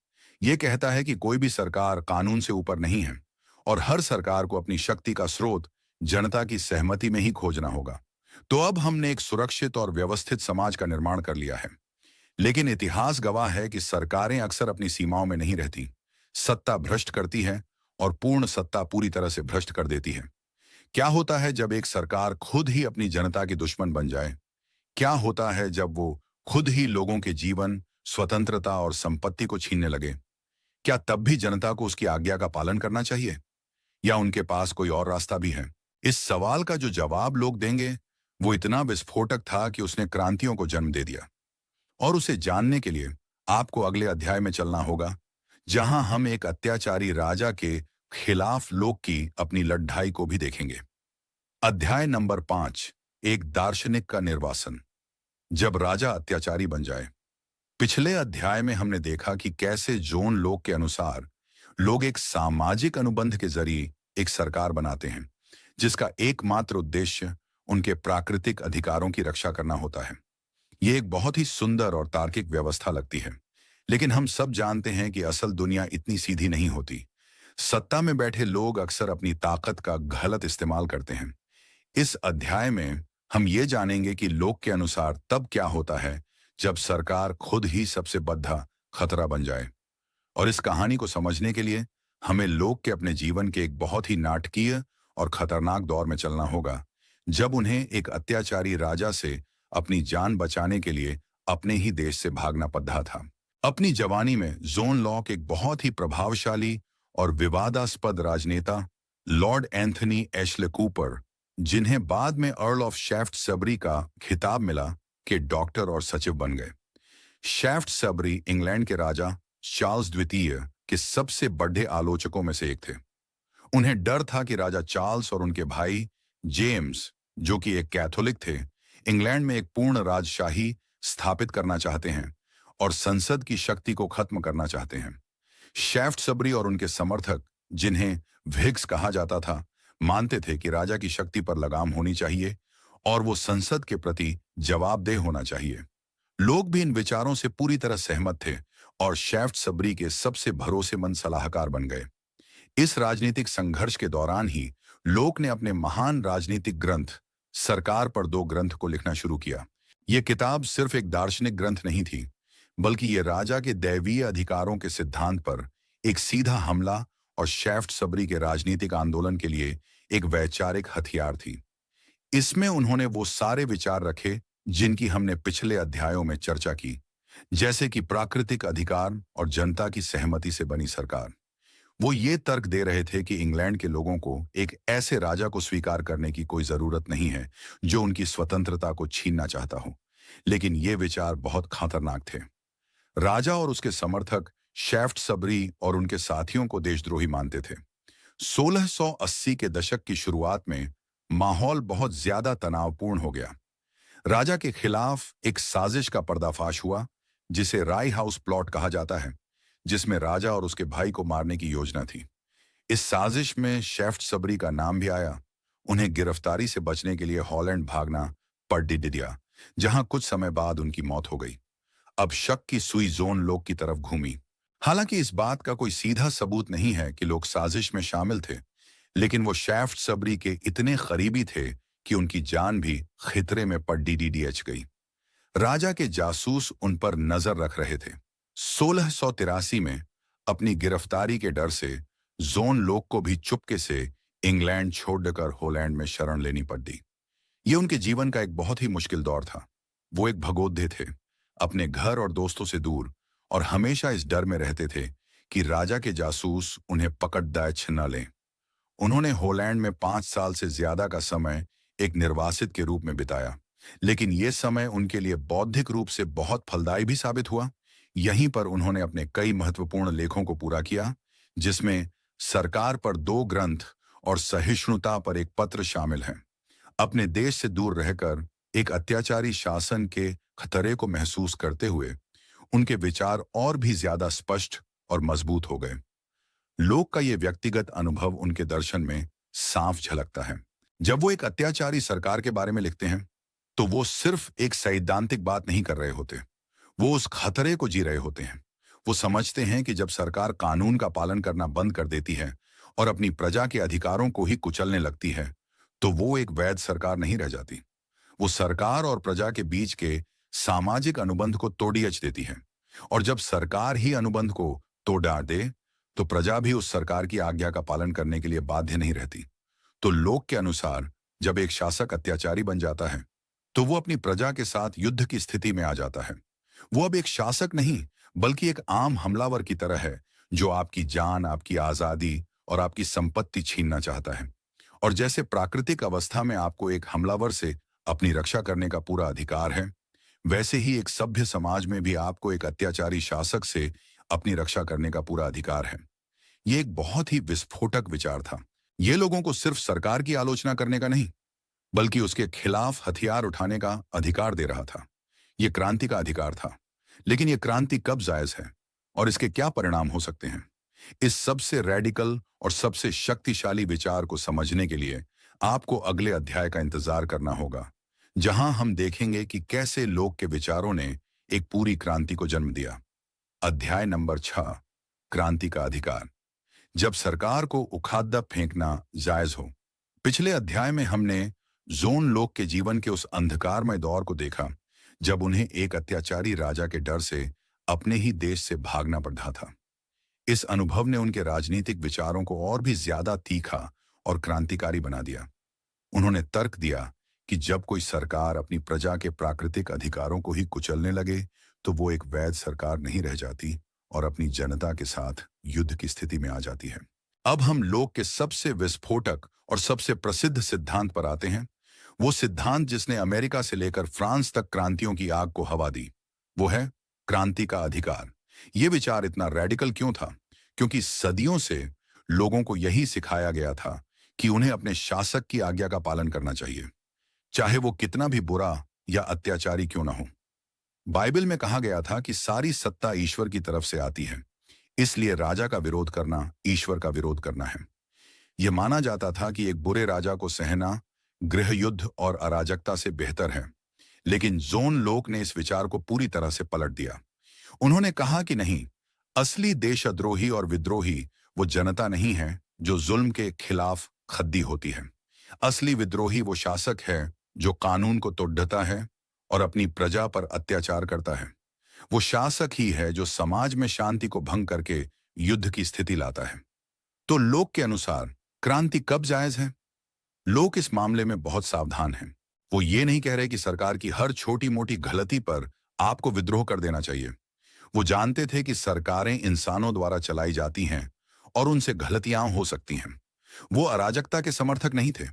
ये कहता है कि कोई भी सरकार कानून से ऊपर नहीं है और हर सरकार को अपनी शक्ति का स्रोत जनता की सहमति में ही खोजना होगा। तो अब हमने एक सुरक्षित और व्यवस्थित समाज का निर्माण कर लिया है, लेकिन इतिहास गवाह है कि सरकारें अक्सर अपनी सीमाओं में नहीं रहती। सत्ता भ्रष्ट करती है और पूर्ण सत्ता पूरी तरह से भ्रष्ट कर देती है। क्या होता है जब एक सरकार खुद ही अपनी जनता की दुश्मन बन जाए? क्या होता है जब वो खुद ही लोगों के जीवन, स्वतंत्रता और संपत्ति को छीनने लगे? क्या तब भी जनता को उसकी आज्ञा का पालन करना चाहिए, या उनके पास कोई और रास्ता भी है? इस सवाल का जो जवाब लोग देंगे वो इतना विस्फोटक था कि उसने क्रांतियों को जन्म दे दिया। और उसे जानने के लिए आपको अगले अध्याय में चलना होगा, जहां हम एक अत्याचारी राजा के खिलाफ लोग की अपनी लड़ाई को भी देखेंगे। अध्याय नंबर 5, एक दार्शनिक का निर्वासन। जब राजा अत्याचारी बन जाए। पिछले अध्याय में हमने देखा कि कैसे जॉन लोक के अनुसार लोग एक सामाजिक अनुबंध के जरिए एक सरकार बनाते हैं, जिसका एकमात्र उद्देश्य उनके प्राकृतिक अधिकारों की रक्षा करना होता है। ये एक बहुत ही सुंदर और तार्किक व्यवस्था लगती है, लेकिन हम सब जानते हैं कि असल दुनिया इतनी सीधी नहीं होती। सत्ता में बैठे लोग अक्सर अपनी ताकत का गलत इस्तेमाल करते हैं। इस अध्याय में हम ये जानेंगे कि लोक के अनुसार तब क्या होता है जब सरकार खुद ही सबसे बड़ा खतरा बन जाए। और इस कहानी को समझने के लिए हमें लोक के अपने जीवन के एक बहुत ही नाटकीय और खतरनाक दौर में चलना होगा, जब उन्हें एक अत्याचारी राजा से अपनी जान बचाने के लिए अपने ही देश से भागना पड़ा था। अपनी जवानी में जॉन लॉक एक बहुत ही प्रभावशाली और विवादास्पद राजनेता लॉर्ड एंथनी एशले कूपर, जिन्हें बाद में अर्ल ऑफ शैफ्टसबरी का खिताब मिला, के डॉक्टर और सचिव बन गए। शैफ्टसबरी इंग्लैंड के राजा चार्ल्स द्वितीय के सबसे बड़े आलोचकों में से एक थे। उन्हें डर था कि राजा चार्ल्स और उनके भाई जेम्स, जो कि एक कैथोलिक थे, इंग्लैंड में एक पूर्ण राजशाही स्थापित करना चाहते हैं और संसद की शक्ति को खत्म करना चाहते हैं। शैफ्टसबरी और उनके समर्थक, जिन्हें व्हिग्स कहा जाता था, मानते थे कि राजा की शक्ति पर लगाम होनी चाहिए और वो संसद के प्रति जवाबदेह होना चाहिए। लोग भी इन विचारों से पूरी तरह सहमत थे और शैफ्टसबरी के सबसे भरोसेमंद सलाहकार बन गए। इस राजनीतिक संघर्ष के दौरान ही लोक ने अपने महान राजनीतिक ग्रंथ सरकार पर 2 ग्रंथ को लिखना शुरू किया। ये किताब सिर्फ एक दार्शनिक ग्रंथ नहीं थी, बल्कि ये राजा के दैवीय अधिकारों के सिद्धांत पर एक सीधा हमला और शैफ्टसबरी के राजनीतिक आंदोलन के लिए एक वैचारिक हथियार थी। इसमें उन्होंने वो सारे विचार रखे जिनकी हमने पिछले अध्यायों में चर्चा की, जैसे कि प्राकृतिक अधिकार और जनता की सहमति से बनी सरकार। वो ये तर्क दे रहे थे कि इंग्लैंड के लोगों को एक ऐसे राजा को स्वीकार करने की कोई जरूरत नहीं है जो उनकी स्वतंत्रता को छीनना चाहता हो। लेकिन ये विचार बहुत खतरनाक थे। राजा और उसके समर्थक शैफ्टसबरी और उनके साथियों को देशद्रोही मानते थे। 1680 के दशक की शुरुआत में माहौल बहुत ज्यादा तनावपूर्ण हो गया। राजा के खिलाफ एक साजिश का पर्दाफाश हुआ, जिसे राय हाउस प्लॉट कहा जाता है, जिसमें राजा और उसके भाई को मारने की योजना थी। इस साजिश में शैफ्टसबरी का नाम भी आया। उन्हें गिरफ्तारी से बचने के लिए हॉलैंड भागना पड़ दिया, जहां कुछ समय बाद उनकी मौत हो गई। अब शक की सुई जॉन लोक की तरफ घूमी। हालांकि इस बात का कोई सीधा सबूत नहीं है कि लोग साजिश में शामिल थे, लेकिन वो शैफ्टसबरी के इतने करीबी थे कि उनकी जान भी खतरे में पड़ गई। राजा के जासूस उन पर नजर रख रहे थे। 1683 में अपनी गिरफ्तारी के डर से जोन लोग को भी चुपके से इंग्लैंड छोड़कर हॉलैंड में शरण लेनी पड़ी। ये उनके जीवन का एक बहुत ही मुश्किल दौर था। वो एक भगोदे थे, अपने घर और दोस्तों से दूर, और हमेशा इस डर में रहते थे कि राजा के जासूस उन्हें पकड़ दायच न लें। उन्होंने हॉलैंड में 5 साल से ज्यादा का समय एक निर्वासित के रूप में बिताया, लेकिन यह समय उनके लिए बौद्धिक रूप से बहुत फलदायी भी साबित हुआ। यहीं पर उन्होंने अपने कई महत्वपूर्ण लेखों को पूरा किया, जिसमें सरकार पर 2 ग्रंथ और सहिष्णुता पर एक पत्र शामिल हैं। अपने देश से दूर रहकर एक अत्याचारी शासन के खतरे को महसूस करते हुए उनके विचार और भी ज्यादा स्पष्ट और मजबूत हो गए। लोग का ये व्यक्तिगत अनुभव उनके दर्शन में साफ झलकता है। जब वो एक अत्याचारी सरकार के बारे में लिखते हैं, तो वो सिर्फ एक सैद्धांतिक बात नहीं कर रहे होते, वो उस खतरे को जी रहे होते हैं। वो समझते हैं कि जब सरकार कानून का पालन करना बंद कर देती है और अपनी प्रजा के अधिकारों को ही कुचलने लगती है, तो वो एक वैध सरकार नहीं रह जाती। वो सरकार और प्रजा के बीच के सामाजिक अनुबंध को तोड़ियच देती है। और जब सरकार ही अनुबंध को तोड़ डाल दे, तो प्रजा भी उस सरकार की आज्ञा का पालन करने के लिए बाध्य नहीं रहती। तो लोक के अनुसार जब एक शासक अत्याचारी बन जाता है, तो वो अपनी प्रजा के साथ युद्ध की स्थिति में आ जाता है। वो अब एक शासक नहीं, बल्कि एक आम हमलावर की तरह है, जो आपकी जान, आपकी आजादी और आपकी संपत्ति छीनना चाहता है। और जैसे प्राकृतिक अवस्था में आपको एक हमलावर से अपनी रक्षा करने का पूरा अधिकार है, वैसे ही एक सभ्य समाज में भी आपको एक अत्याचारी शासक से अपनी रक्षा करने का पूरा अधिकार है। ये एक बहुत ही विस्फोटक विचार था। ये लोगों को सिर्फ सरकार की आलोचना करने का नहीं, बल्कि उसके खिलाफ हथियार उठाने का अधिकार दे रहा था। ये क्रांति का अधिकार था। लेकिन ये क्रांति कब जायज है और इसके क्या परिणाम हो सकते हैं? इस सबसे रैडिकल और सबसे शक्तिशाली विचार को समझने के लिए आपको अगले अध्याय का इंतजार करना होगा, जहां हम देखेंगे कि कैसे लोग के विचारों ने एक पूरी क्रांति को जन्म दिया। अध्याय नंबर 6, क्रांति का अधिकार। जब सरकार को उखाड़ा फेंकना जायज हो। पिछले अध्याय में हमने जोन लोग के जीवन के उस अंधकारमय दौर को देखा, जब उन्हें एक अत्याचारी राजा के डर से अपने ही देश से भागना पड़ा था। इस अनुभव ने उनके राजनीतिक विचारों को और भी ज्यादा तीखा और क्रांतिकारी बना दिया। उन्होंने तर्क दिया कि जब कोई सरकार अपनी प्रजा के प्राकृतिक अधिकारों को ही कुचलने लगे, तो वो एक वैध सरकार नहीं रह जाती और अपनी जनता के साथ युद्ध की स्थिति में आ जाती है। अब हम लोग के सबसे विस्फोटक और सबसे प्रसिद्ध सिद्धांत पर आते हैं। वो सिद्धांत जिसने अमेरिका से लेकर फ्रांस तक क्रांतियों की आग को हवा दी, वो है क्रांति का अधिकार। ये विचार इतना रैडिकल क्यों था? क्योंकि सदियों से लोगों को यही सिखाया गया था कि उन्हें अपने शासक की आज्ञा का पालन करना चाहिए, चाहे वो कितना भी बुरा या अत्याचारी क्यों ना हो। बाइबल में कहा गया था कि सारी सत्ता ईश्वर की तरफ से आती है, इसलिए राजा का विरोध करना ईश्वर का विरोध करना है। यह माना जाता था कि एक बुरे राजा को सहना गृह युद्ध और अराजकता से बेहतर है। लेकिन जोन लोक ने इस विचार को पूरी तरह से पलट दिया। उन्होंने कहा कि नहीं, असली देशद्रोही और विद्रोही वो जनता नहीं है जो जुल्म के खिलाफ खद्दी होती है। असली विद्रोही वो शासक है जो कानून को तोड़ता है और अपनी प्रजा पर अत्याचार करता है। वो शासक ही है जो समाज में शांति को भंग करके युद्ध की स्थिति लाता है। तो लोक के अनुसार क्रांति कब जायज है? लोग इस मामले में बहुत सावधान हैं। वो ये नहीं कह रहे कि सरकार की हर छोटी मोटी गलती पर आपको विद्रोह कर देना चाहिए। वो जानते थे कि सरकारें इंसानों द्वारा चलाई जाती हैं और उनसे गलतियां हो सकती हैं। वो अराजकता के समर्थक नहीं थे।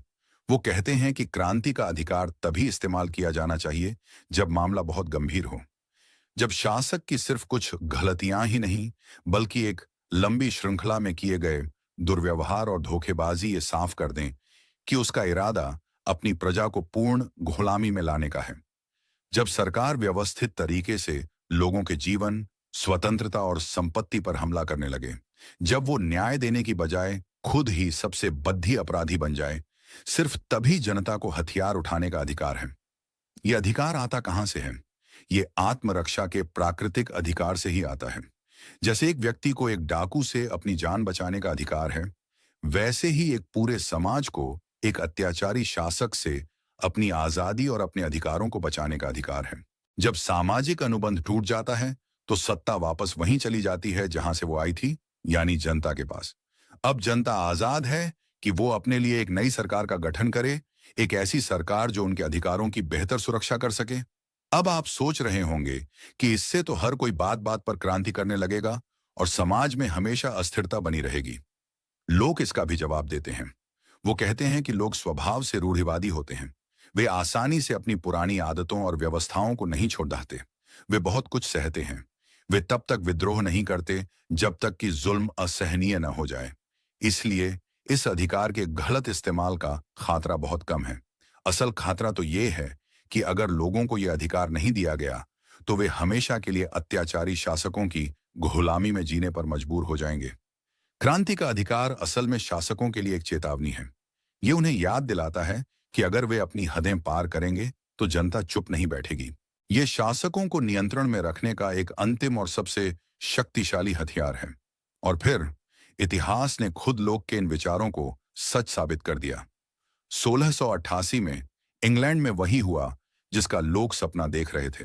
वो कहते हैं कि क्रांति का अधिकार तभी इस्तेमाल किया जाना चाहिए जब मामला बहुत गंभीर हो, जब शासक की सिर्फ कुछ गलतियां ही नहीं, बल्कि एक लंबी श्रृंखला में किए गए दुर्व्यवहार और धोखेबाजी ये साफ कर दें कि उसका इरादा अपनी प्रजा को पूर्ण गुलामी में लाने का है। जब सरकार व्यवस्थित तरीके से लोगों के जीवन, स्वतंत्रता और संपत्ति पर हमला करने लगे, जब वो न्याय देने की बजाय खुद ही सबसे बद्धी अपराधी बन जाए, सिर्फ तभी जनता को हथियार उठाने का अधिकार है। ये अधिकार आता कहां से है? ये आत्मरक्षा के प्राकृतिक अधिकार से ही आता है। जैसे एक व्यक्ति को एक डाकू से अपनी जान बचाने का अधिकार है, वैसे ही एक पूरे समाज को एक अत्याचारी शासक से अपनी आजादी और अपने अधिकारों को बचाने का अधिकार है। जब सामाजिक अनुबंध टूट जाता है, तो सत्ता वापस वहीं चली जाती है जहां से वो आई थी, यानी जनता के पास। अब जनता आजाद है कि वो अपने लिए एक नई सरकार का गठन करे, एक ऐसी सरकार जो उनके अधिकारों की बेहतर सुरक्षा कर सके। अब आप सोच रहे होंगे कि इससे तो हर कोई बात बात पर क्रांति करने लगेगा और समाज में हमेशा अस्थिरता बनी रहेगी। लोग इसका भी जवाब देते हैं। वो कहते हैं कि लोग स्वभाव से रूढ़िवादी होते हैं। वे आसानी से अपनी पुरानी आदतों और व्यवस्थाओं को नहीं छोड़ देते। वे बहुत कुछ सहते हैं। वे तब तक विद्रोह नहीं करते जब तक कि जुल्म असहनीय न हो जाए। इसलिए इस अधिकार के गलत इस्तेमाल का खतरा बहुत कम है। असल खतरा तो ये है कि अगर लोगों को यह अधिकार नहीं दिया गया तो वे हमेशा के लिए अत्याचारी शासकों की गुलामी में जीने पर मजबूर हो जाएंगे। क्रांति का अधिकार असल में शासकों के लिए एक चेतावनी है। ये उन्हें याद दिलाता है कि अगर वे अपनी हदें पार करेंगे तो जनता चुप नहीं बैठेगी। ये शासकों को नियंत्रण में रखने का एक अंतिम और सबसे शक्तिशाली हथियार है। और फिर इतिहास ने खुद लोग के इन विचारों को सच साबित कर दिया। 1688 में इंग्लैंड में वही हुआ जिसका लोग सपना देख रहे थे।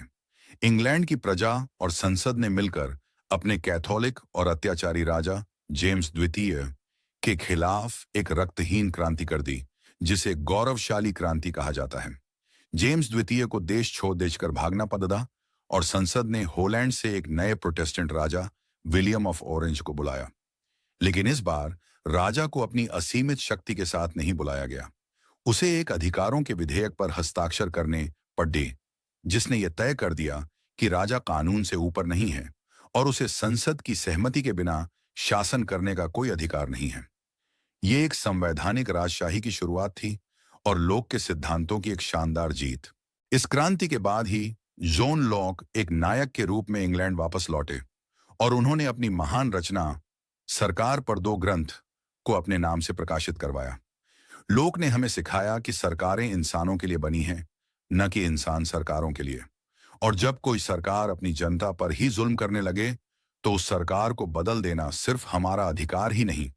इंग्लैंड की प्रजा और संसद ने मिलकर अपने कैथोलिक और अत्याचारी राजा जेम्स द्वितीय के खिलाफ एक रक्तहीन क्रांति कर दी, जिसे गौरवशाली क्रांति कहा जाता है। जेम्स द्वितीय को देश छोड़ देकर भागना पड़ा और संसद ने हॉलैंड से एक नए Protestant Raja William of orange को बुलाया। लेकिन इस बार राजा को अपनी असीमित शक्ति के साथ नहीं बुलाया गया। उसे एक अधिकारों के विधेयक पर हस्ताक्षर करने पड़े, जिसने यह तय कर दिया कि राजा कानून से ऊपर नहीं है और उसे संसद की सहमति के बिना शासन करने का कोई अधिकार नहीं है। ये एक संवैधानिक राजशाही की शुरुआत थी और लोक के सिद्धांतों की एक शानदार जीत। इस क्रांति के बाद ही जॉन लॉक एक नायक के रूप में इंग्लैंड वापस लौटे और उन्होंने अपनी महान रचना सरकार पर 2 ग्रंथ को अपने नाम से प्रकाशित करवाया। लोक ने हमें सिखाया कि सरकारें इंसानों के लिए बनी हैं, न कि इंसान सरकारों के लिए। और जब कोई सरकार अपनी जनता पर ही जुल्म करने लगे तो उस सरकार को बदल देना सिर्फ हमारा अधिकार ही नहीं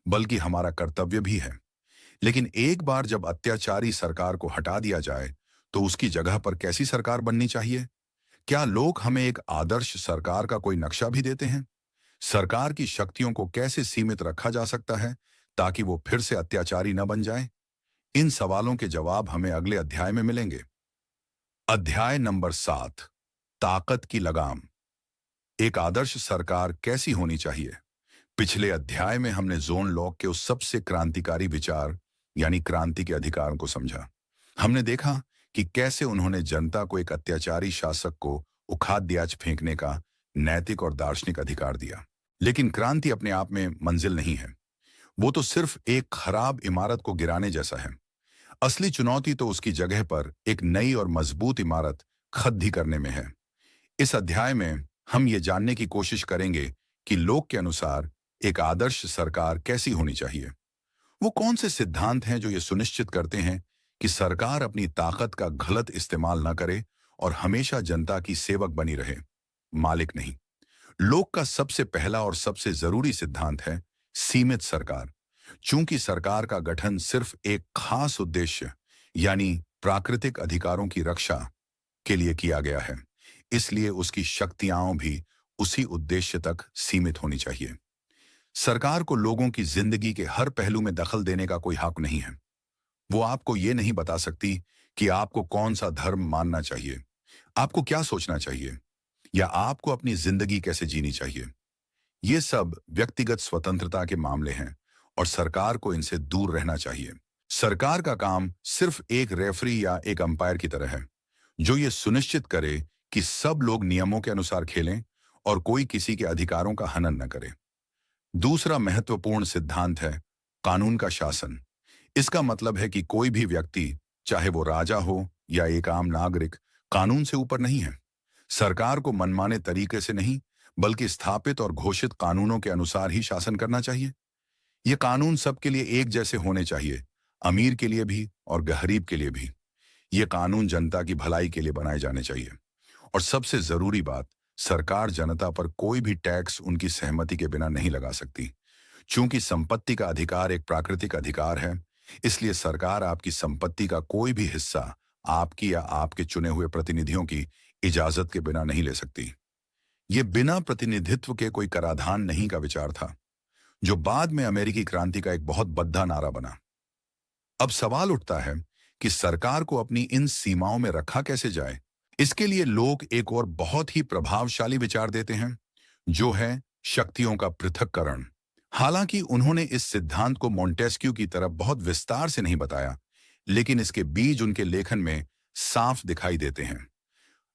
बल्कि हमारा कर्तव्य भी है। लेकिन एक बार जब अत्याचारी सरकार को हटा दिया जाए तो उसकी जगह पर कैसी सरकार बननी चाहिए? क्या लोग हमें एक आदर्श सरकार का कोई नक्शा भी देते हैं? सरकार की शक्तियों को कैसे सीमित रखा जा सकता है ताकि वो फिर से अत्याचारी न बन जाए? इन सवालों के जवाब हमें अगले अध्याय में मिलेंगे। अध्याय नंबर 7, ताकत की लगाम। एक आदर्श सरकार कैसी होनी चाहिए? पिछले अध्याय में हमने जॉन लॉक के उस सबसे क्रांतिकारी विचार यानी क्रांति के अधिकार को समझा। हमने देखा कि कैसे उन्होंने जनता को एक अत्याचारी शासक को उखाड़ फेंकने का नैतिक और दार्शनिक अधिकार दिया। लेकिन क्रांति अपने आप में मंजिल नहीं है। वो तो सिर्फ एक खराब इमारत को गिराने जैसा है। असली चुनौती तो उसकी जगह पर एक नई और मजबूत इमारत खड़ी करने में है। इस अध्याय में हम ये जानने की कोशिश करेंगे कि लोक के अनुसार एक आदर्श सरकार कैसी होनी चाहिए। वो कौन से सिद्धांत हैं जो ये सुनिश्चित करते हैं कि सरकार अपनी ताकत का गलत इस्तेमाल न करे और हमेशा जनता की सेवक बनी रहे, मालिक नहीं। लोक का सबसे पहला और सबसे जरूरी सिद्धांत है सीमित सरकार। चूंकि सरकार का गठन सिर्फ एक खास उद्देश्य यानी प्राकृतिक अधिकारों की रक्षा के लिए किया गया है, इसलिए उसकी शक्तियां भी उसी उद्देश्य तक सीमित होनी चाहिए। सरकार को लोगों की जिंदगी के हर पहलू में दखल देने का कोई हक नहीं है। वो आपको ये नहीं बता सकती कि आपको कौन सा धर्म मानना चाहिए, आपको क्या सोचना चाहिए या आपको अपनी जिंदगी कैसे जीनी चाहिए। ये सब व्यक्तिगत स्वतंत्रता के मामले हैं और सरकार को इनसे दूर रहना चाहिए। सरकार का काम सिर्फ एक रेफरी या एक अंपायर की तरह है जो ये सुनिश्चित करे कि सब लोग नियमों के अनुसार खेलें और कोई किसी के अधिकारों का हनन न करे। दूसरा महत्वपूर्ण सिद्धांत है कानून का शासन। इसका मतलब है कि कोई भी व्यक्ति, चाहे वो राजा हो या एक आम नागरिक, कानून से ऊपर नहीं है। सरकार को मनमाने तरीके से नहीं बल्कि स्थापित और घोषित कानूनों के अनुसार ही शासन करना चाहिए। ये कानून सबके लिए एक जैसे होने चाहिए, अमीर के लिए भी और गरीब के लिए भी। ये कानून जनता की भलाई के लिए बनाए जाने चाहिए। और सबसे जरूरी बात, सरकार जनता पर कोई भी टैक्स उनकी सहमति के बिना नहीं लगा सकती। चूंकि संपत्ति का अधिकार एक प्राकृतिक अधिकार है, इसलिए सरकार आपकी संपत्ति का कोई भी हिस्सा आपकी या आपके चुने हुए प्रतिनिधियों की इजाजत के बिना नहीं ले सकती। ये बिना प्रतिनिधित्व के कोई कराधान नहीं का विचार था। जो बाद में अमेरिकी क्रांति का एक बहुत बद्दा नारा बना। अब सवाल उठता है कि सरकार को अपनी इन सीमाओं में रखा कैसे जाए। इसके लिए लोग एक और बहुत ही प्रभावशाली विचार देते हैं, जो है शक्तियों का पृथक्करण। हालांकि उन्होंने इस सिद्धांत को मोंटेस्क्यू की तरह बहुत विस्तार से नहीं बताया, लेकिन इसके बीज उनके लेखन में साफ दिखाई देते हैं।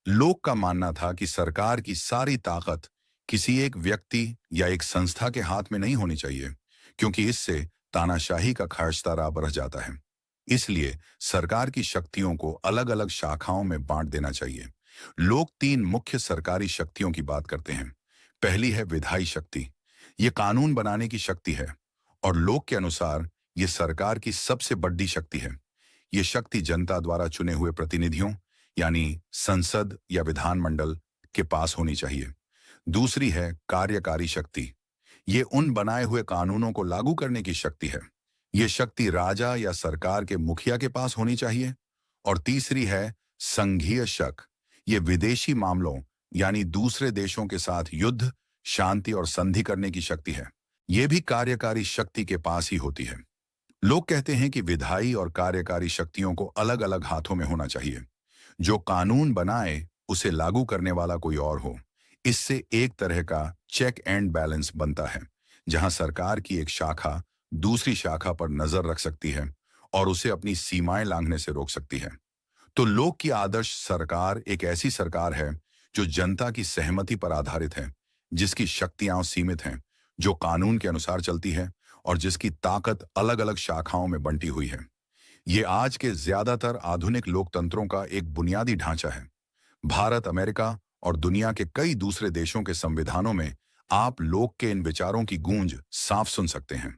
लोग का मानना था कि सरकार की सारी ताकत किसी एक व्यक्ति या एक संस्था के हाथ में नहीं होनी चाहिए, क्योंकि इससे तानाशाही का खर्चता बढ़ जाता है। इसलिए सरकार की शक्तियों को अलग अलग शाखाओं में बांट देना चाहिए। लोग तीन मुख्य सरकारी शक्तियों की बात करते हैं। पहली है विधायी शक्ति। ये कानून बनाने की शक्ति है और लोग के अनुसार ये सरकार की सबसे बड़ी शक्ति है। ये शक्ति जनता द्वारा चुने हुए प्रतिनिधियों यानी संसद या विधानमंडल के पास होनी चाहिए। दूसरी है कार्यकारी शक्ति। ये उन बनाए हुए कानूनों को लागू करने की शक्ति है। ये शक्ति राजा या सरकार के मुखिया के पास होनी चाहिए। और तीसरी है संघीय शक्ति। ये विदेशी मामलों यानी दूसरे देशों के साथ युद्ध, शांति और संधि करने की शक्ति है। ये भी कार्यकारी शक्ति के पास ही होती है। लोग कहते हैं कि विधायी और कार्यकारी शक्तियों को अलग अलग हाथों में होना चाहिए। जो कानून बनाए उसे लागू करने वाला कोई और हो। इससे एक तरह का चेक एंड बैलेंस बनता है, जहां सरकार की एक शाखा दूसरी शाखा पर नजर रख सकती है और उसे अपनी सीमाएं लांघने से रोक सकती है। तो लोग की आदर्श सरकार एक ऐसी सरकार है जो जनता की सहमति पर आधारित है, जिसकी शक्तियां सीमित हैं, जो कानून के अनुसार चलती है और जिसकी ताकत अलग अलग शाखाओं में बंटी हुई है। ये आज के ज्यादातर आधुनिक लोकतंत्रों का एक बुनियादी ढांचा है। भारत, अमेरिका और दुनिया के कई दूसरे देशों के संविधानों में आप लोग के इन विचारों की गूंज साफ सुन सकते हैं।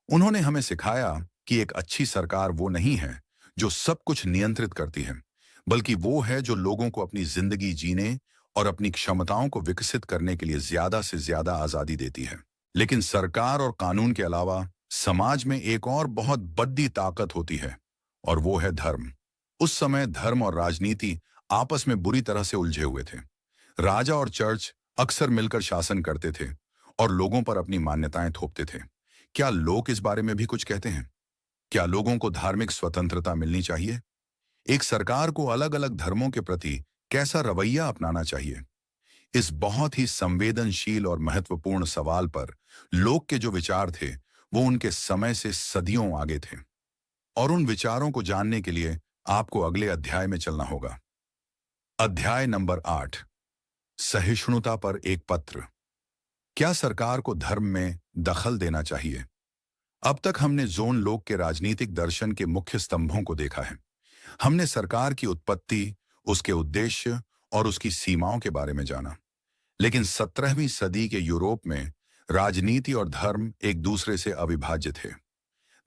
उन्होंने हमें सिखाया कि एक अच्छी सरकार वो नहीं है जो सब कुछ नियंत्रित करती है, बल्कि वो है जो लोगों को अपनी जिंदगी जीने और अपनी क्षमताओं को विकसित करने के लिए ज्यादा से ज्यादा आजादी देती है। लेकिन सरकार और कानून के अलावा समाज में एक और बहुत बड़ी ताकत होती है, और वो है धर्म। उस समय धर्म और राजनीति आपस में बुरी तरह से उलझे हुए थे। राजा और चर्च अक्सर मिलकर शासन करते थे और लोगों पर अपनी मान्यताएं थोपते थे। क्या लोग इस बारे में भी कुछ कहते हैं? क्या लोगों को धार्मिक स्वतंत्रता मिलनी चाहिए? एक सरकार को अलग अलग धर्मों के प्रति कैसा रवैया अपनाना चाहिए? इस बहुत ही संवेदनशील और महत्वपूर्ण सवाल पर लोग के जो विचार थे, वो उनके समय से सदियों आगे थे। और उन विचारों को जानने के लिए आपको अगले अध्याय में चलना होगा। अध्याय नंबर 8, सहिष्णुता पर एक पत्र। क्या सरकार को धर्म में दखल देना चाहिए? अब तक हमने जोन लोग के राजनीतिक दर्शन के मुख्य स्तंभों को देखा है। हमने सरकार की उत्पत्ति, उसके उद्देश्य और उसकी सीमाओं के बारे में जाना। लेकिन 17वीं सदी के यूरोप में राजनीति और धर्म एक दूसरे से अविभाज्य थे।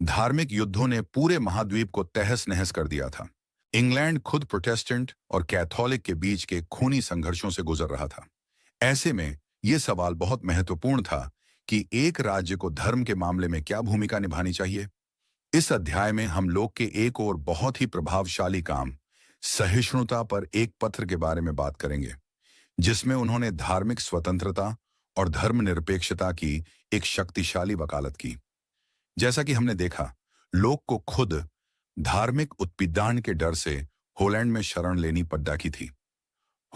धार्मिक युद्धों ने पूरे महाद्वीप को तहस नहस कर दिया था। इंग्लैंड खुद प्रोटेस्टेंट और कैथोलिक के बीच के खूनी संघर्षों से गुजर रहा था। ऐसे में यह सवाल बहुत महत्वपूर्ण था कि एक राज्य को धर्म के मामले में क्या भूमिका निभानी चाहिए। इस अध्याय में हम लोग के एक और बहुत ही प्रभावशाली काम, सहिष्णुता पर एक पत्र के बारे में बात करेंगे, जिसमें उन्होंने धार्मिक स्वतंत्रता और धर्मनिरपेक्षता की एक शक्तिशाली वकालत की। जैसा कि हमने देखा, लोग को खुद धार्मिक उत्पीड़न के डर से होलैंड में शरण लेनी पड़ती थी।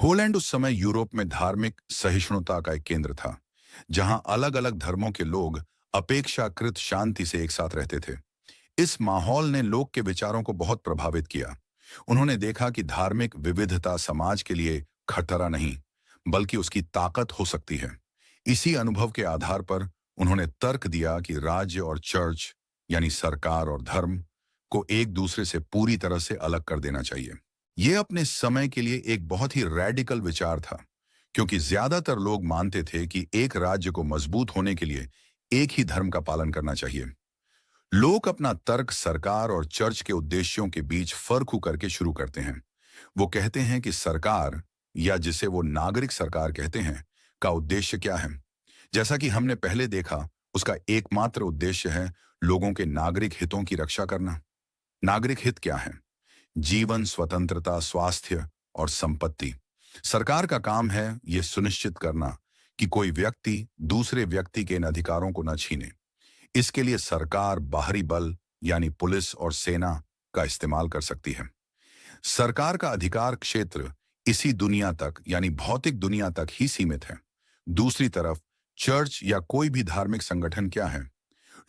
होलैंड उस समय यूरोप में धार्मिक सहिष्णुता का एक केंद्र था, जहां अलग अलग धर्मों के लोग अपेक्षाकृत शांति से एक साथ रहते थे। इस माहौल ने लोग के विचारों को बहुत प्रभावित किया। उन्होंने देखा कि धार्मिक विविधता समाज के लिए खतरा नहीं, बल्कि उसकी ताकत हो सकती है। इसी अनुभव के आधार पर उन्होंने तर्क दिया कि राज्य और चर्च यानी सरकार और धर्म को एक दूसरे से पूरी तरह से अलग कर देना चाहिए। यह अपने समय के लिए एक बहुत ही रैडिकल विचार था, क्योंकि ज्यादातर लोग मानते थे कि एक राज्य को मजबूत होने के लिए एक ही धर्म का पालन करना चाहिए। लोग अपना तर्क सरकार और चर्च के उद्देश्यों के बीच फर्क करके शुरू करते हैं। वो कहते हैं कि सरकार, या जिसे वो नागरिक सरकार कहते हैं, का उद्देश्य क्या है। जैसा कि हमने पहले देखा, उसका एकमात्र उद्देश्य है लोगों के नागरिक हितों की रक्षा करना। नागरिक हित क्या है? जीवन, स्वतंत्रता, स्वास्थ्य और संपत्ति। सरकार का काम है यह सुनिश्चित करना कि कोई व्यक्ति दूसरे व्यक्ति के इन अधिकारों को न छीने। इसके लिए सरकार बाहरी बल यानी पुलिस और सेना का इस्तेमाल कर सकती है। सरकार का अधिकार क्षेत्र इसी दुनिया तक यानी भौतिक दुनिया तक ही सीमित है। दूसरी तरफ चर्च या कोई भी धार्मिक संगठन क्या है?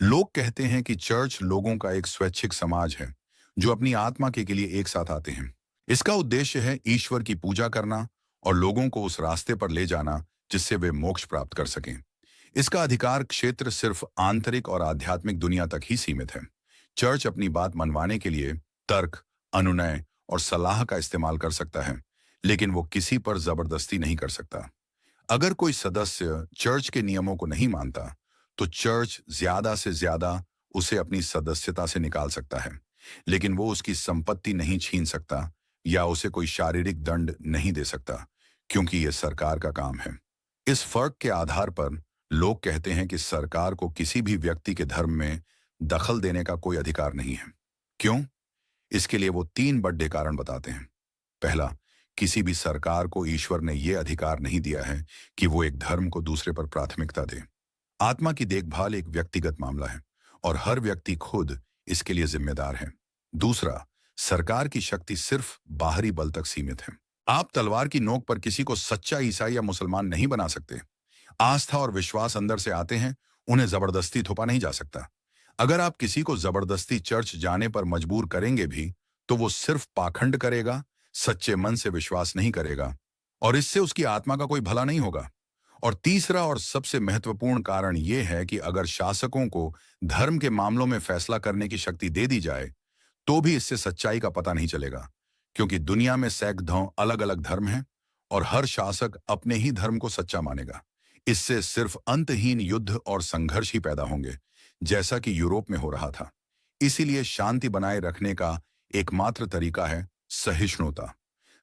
लोग कहते हैं कि चर्च लोगों का एक स्वैच्छिक समाज है जो अपनी आत्मा के लिए एक साथ आते हैं। इसका उद्देश्य है ईश्वर की पूजा करना और लोगों को उस रास्ते पर ले जाना जिससे वे मोक्ष प्राप्त कर सकें। इसका अधिकार क्षेत्र सिर्फ आंतरिक और आध्यात्मिक दुनिया तक ही सीमित है। चर्च अपनी बात मनवाने के लिए तर्क, अनुनय और सलाह का इस्तेमाल कर सकता है, लेकिन वो किसी पर जबरदस्ती नहीं कर सकता। अगर कोई सदस्य चर्च के नियमों को नहीं मानता, तो चर्च ज्यादा से ज्यादा उसे अपनी सदस्यता से निकाल सकता है, लेकिन वो उसकी संपत्ति नहीं छीन सकता या उसे कोई शारीरिक दंड नहीं दे सकता, क्योंकि ये सरकार का काम है। इस फर्क के आधार पर लोग कहते हैं कि सरकार को किसी भी व्यक्ति के धर्म में दखल देने का कोई अधिकार नहीं है। क्यों? इसके लिए वो 3 बड़े कारण बताते हैं। पहला, किसी भी सरकार को ईश्वर ने यह अधिकार नहीं दिया है कि वो एक धर्म को दूसरे पर प्राथमिकता दे। आत्मा की देखभाल एक व्यक्तिगत मामला है और हर व्यक्ति खुद इसके लिए जिम्मेदार है। दूसरा, सरकार की शक्ति सिर्फ बाहरी बल तक सीमित है। आप तलवार की नोक पर किसी को सच्चा ईसाई या मुसलमान नहीं बना सकते। आस्था और विश्वास अंदर से आते हैं, उन्हें जबरदस्ती थोपा नहीं जा सकता। अगर आप किसी को जबरदस्ती चर्च जाने पर मजबूर करेंगे भी, तो वो सिर्फ पाखंड करेगा, सच्चे मन से विश्वास नहीं करेगा और इससे उसकी आत्मा का कोई भला नहीं होगा। और तीसरा और सबसे महत्वपूर्ण कारण यह है कि अगर शासकों को धर्म के मामलों में फैसला करने की शक्ति दे दी जाए, तो भी इससे सच्चाई का पता नहीं चलेगा, क्योंकि दुनिया में सैकड़ों अलग अलग धर्म हैं और हर शासक अपने ही धर्म को सच्चा मानेगा। इससे सिर्फ अंतहीन युद्ध और संघर्ष ही पैदा होंगे, जैसा कि यूरोप में हो रहा था। इसीलिए शांति बनाए रखने का एकमात्र तरीका है सहिष्णुता।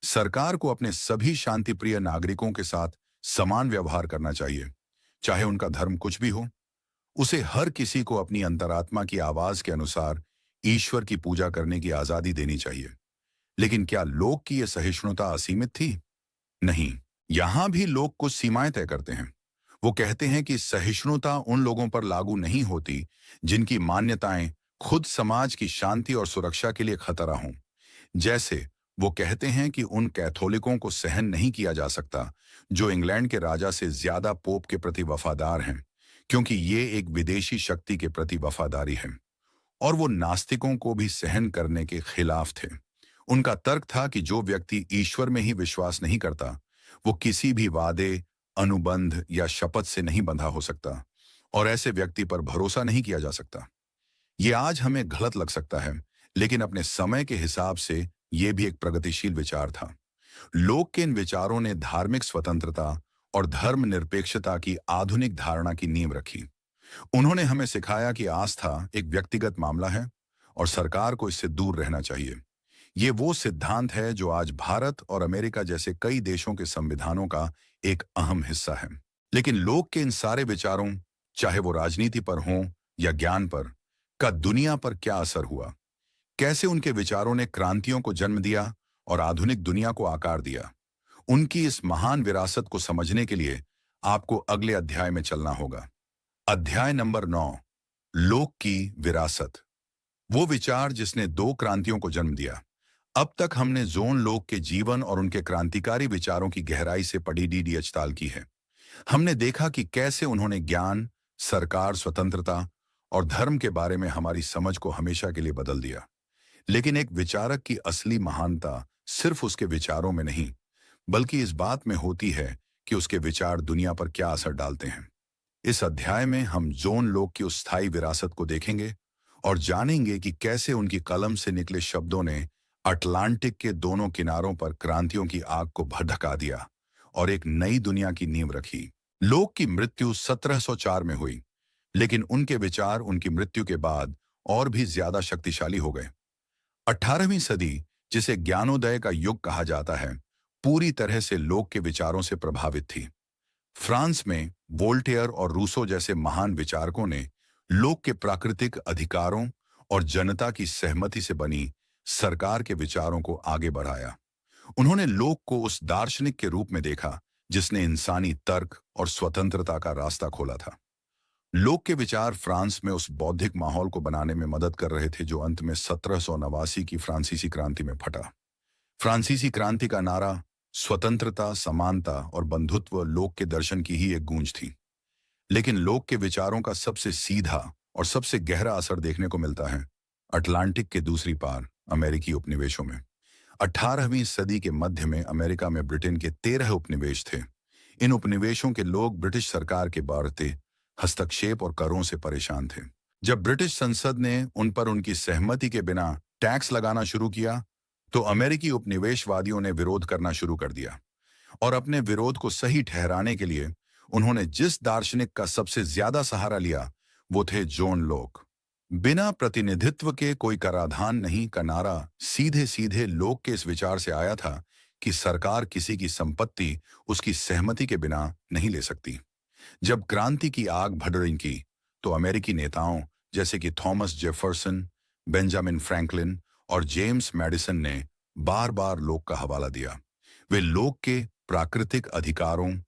सरकार को अपने सभी शांतिप्रिय नागरिकों के साथ समान व्यवहार करना चाहिए, चाहे उनका धर्म कुछ भी हो। उसे हर किसी को अपनी अंतरात्मा की आवाज के अनुसार ईश्वर की पूजा करने की आजादी देनी चाहिए। लेकिन क्या लोग की यह सहिष्णुता असीमित थी? नहीं, यहां भी लोग कुछ सीमाएं तय करते हैं। वो कहते हैं कि सहिष्णुता उन लोगों पर लागू नहीं होती जिनकी मान्यताएं खुद समाज की शांति और सुरक्षा के लिए खतरा हों। जैसे वो कहते हैं कि उन कैथोलिकों को सहन नहीं किया जा सकता जो इंग्लैंड के राजा से ज्यादा पोप के प्रति वफादार हैं, क्योंकि ये एक विदेशी शक्ति के प्रति वफादारी है। और वो नास्तिकों को भी सहन करने के खिलाफ थे। उनका तर्क था कि जो व्यक्ति ईश्वर में ही विश्वास नहीं करता, वो किसी भी वादे, अनुबंध या शपथ से नहीं बंधा हो सकता और ऐसे व्यक्ति पर भरोसा नहीं किया जा सकता। ये आज हमें गलत लग सकता है, लेकिन अपने समय के हिसाब से ये भी एक प्रगतिशील विचार था। लोग के इन विचारों ने धार्मिक स्वतंत्रता और धर्मनिरपेक्षता की आधुनिक धारणा की नींव रखी। उन्होंने हमें सिखाया कि आस्था एक व्यक्तिगत मामला है और सरकार को इससे दूर रहना चाहिए। ये वो सिद्धांत है जो आज भारत और अमेरिका जैसे कई देशों के संविधानों का एक अहम हिस्सा है। लेकिन लोग के इन सारे विचारों, चाहे वो राजनीति पर हों या ज्ञान पर, का दुनिया पर क्या असर हुआ? कैसे उनके विचारों ने क्रांतियों को जन्म दिया और आधुनिक दुनिया को आकार दिया? उनकी इस महान विरासत को समझने के लिए आपको अगले अध्याय में चलना होगा। अध्याय नंबर 9, लोक की विरासत। वो विचार जिसने 2 क्रांतियों को जन्म दिया। अब तक हमने जोन लोक के जीवन और उनके क्रांतिकारी विचारों की गहराई से पढ़ी डी अचताल की है। हमने देखा कि कैसे उन्होंने ज्ञान, सरकार, स्वतंत्रता और धर्म के बारे में हमारी समझ को हमेशा के लिए बदल दिया। लेकिन एक विचारक की असली महानता सिर्फ उसके विचारों में नहीं, बल्कि इस बात में होती है कि उसके विचार दुनिया पर क्या असर डालते हैं। इस अध्याय में हम जोन लोक की उस स्थायी विरासत को देखेंगे और जानेंगे कि कैसे उनकी कलम से निकले शब्दों ने अटलांटिक के दोनों किनारों पर क्रांतियों की आग को भड़का दिया और एक नई दुनिया की नींव रखी। लोक की मृत्यु 1704 में हुई, लेकिन उनके विचार उनकी मृत्यु के बाद और भी ज्यादा शक्तिशाली हो गए। 18वीं सदी, जिसे ज्ञानोदय का युग कहा जाता है, पूरी तरह से लोक के विचारों से प्रभावित थी। फ्रांस में वोल्टेयर और रूसो जैसे महान विचारकों ने लोक के प्राकृतिक अधिकारों और जनता की सहमति से बनी सरकार के विचारों को आगे बढ़ाया। उन्होंने लोक को उस दार्शनिक के रूप में देखा जिसने इंसानी तर्क और स्वतंत्रता का रास्ता खोला था। लोक के विचार फ्रांस में उस बौद्धिक माहौल को बनाने में मदद कर रहे थे जो अंत में 1789 की फ्रांसीसी क्रांति में फटा। फ्रांसीसी क्रांति का नारा स्वतंत्रता, समानता और बंधुत्व लोक के दर्शन की ही एक गूंज थी। लेकिन लोक के विचारों का सबसे सीधा और सबसे गहरा असर देखने को मिलता है अटलांटिक के दूसरी पार अमेरिकी उपनिवेशों में। 18वीं सदी के मध्य में अमेरिका में ब्रिटेन के 13 उपनिवेश थे। इन उपनिवेशों के लोग ब्रिटिश सरकार के बढ़ते हस्तक्षेप और करों से परेशान थे। जब ब्रिटिश संसद ने उन पर उनकी सहमति के बिना टैक्स लगाना शुरू किया, तो अमेरिकी उपनिवेशवादियों ने विरोध करना शुरू कर दिया। और अपने विरोध को सही ठहराने के लिए उन्होंने जिस दार्शनिक का सबसे ज्यादा सहारा लिया, वो थे जॉन लोक। बिना प्रतिनिधित्व के कोई कराधान नहीं का नारा सीधे सीधे लोक के इस विचार से आया था कि सरकार किसी की संपत्ति उसकी सहमति के बिना नहीं ले सकती। जब क्रांति की आग भड़ रही थी, तो अमेरिकी नेताओं जैसे कि थॉमस जेफरसन, बेंजामिन फ्रैंकलिन और जेम्स मैडिसन ने बार बार लोक का हवाला दिया। वे लोक के प्राकृतिक अधिकारों,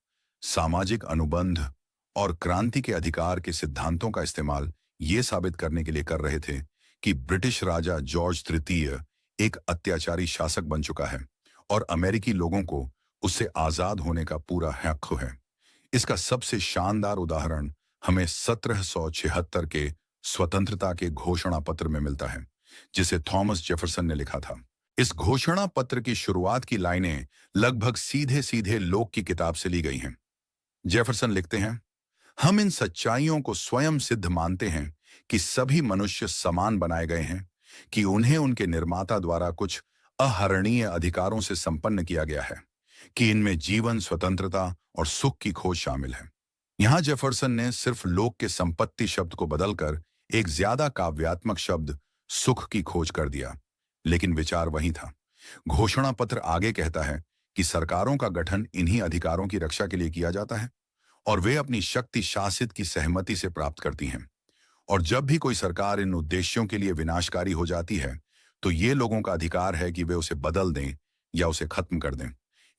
सामाजिक अनुबंध और क्रांति के अधिकार के सिद्धांतों का इस्तेमाल ये साबित करने के लिए कर रहे थे कि ब्रिटिश राजा जॉर्ज तृतीय एक अत्याचारी शासक बन चुका है और अमेरिकी लोगों को उससे आजाद होने का पूरा हक है। इसका सबसे शानदार उदाहरण हमें 1776 के स्वतंत्रता के घोषणा पत्र में मिलता है, जिसे थॉमस जेफरसन ने लिखा था। इस घोषणा पत्र की शुरुआत की लाइनें लगभग सीधे सीधे लोक की किताब से ली गई हैं। जेफरसन लिखते हैं, हम इन सच्चाइयों को स्वयं सिद्ध मानते हैं कि सभी मनुष्य समान बनाए गए हैं, कि उन्हें उनके निर्माता द्वारा कुछ अहरणीय अधिकारों से संपन्न किया गया है, कि इनमें जीवन, स्वतंत्रता और सुख की खोज शामिल है। यहां जेफरसन ने सिर्फ लोक के संपत्ति शब्द को बदलकर एक ज्यादा काव्यात्मक शब्द सुख की खोज कर दिया, लेकिन विचार वही था। घोषणा पत्र आगे कहता है कि सरकारों का गठन इन्हीं अधिकारों की रक्षा के लिए किया जाता है और वे अपनी शक्ति शासित की सहमति से प्राप्त करती हैं। और जब भी कोई सरकार इन उद्देश्यों के लिए विनाशकारी हो जाती है, तो ये लोगों का अधिकार है कि वे उसे बदल दें या उसे खत्म कर दें।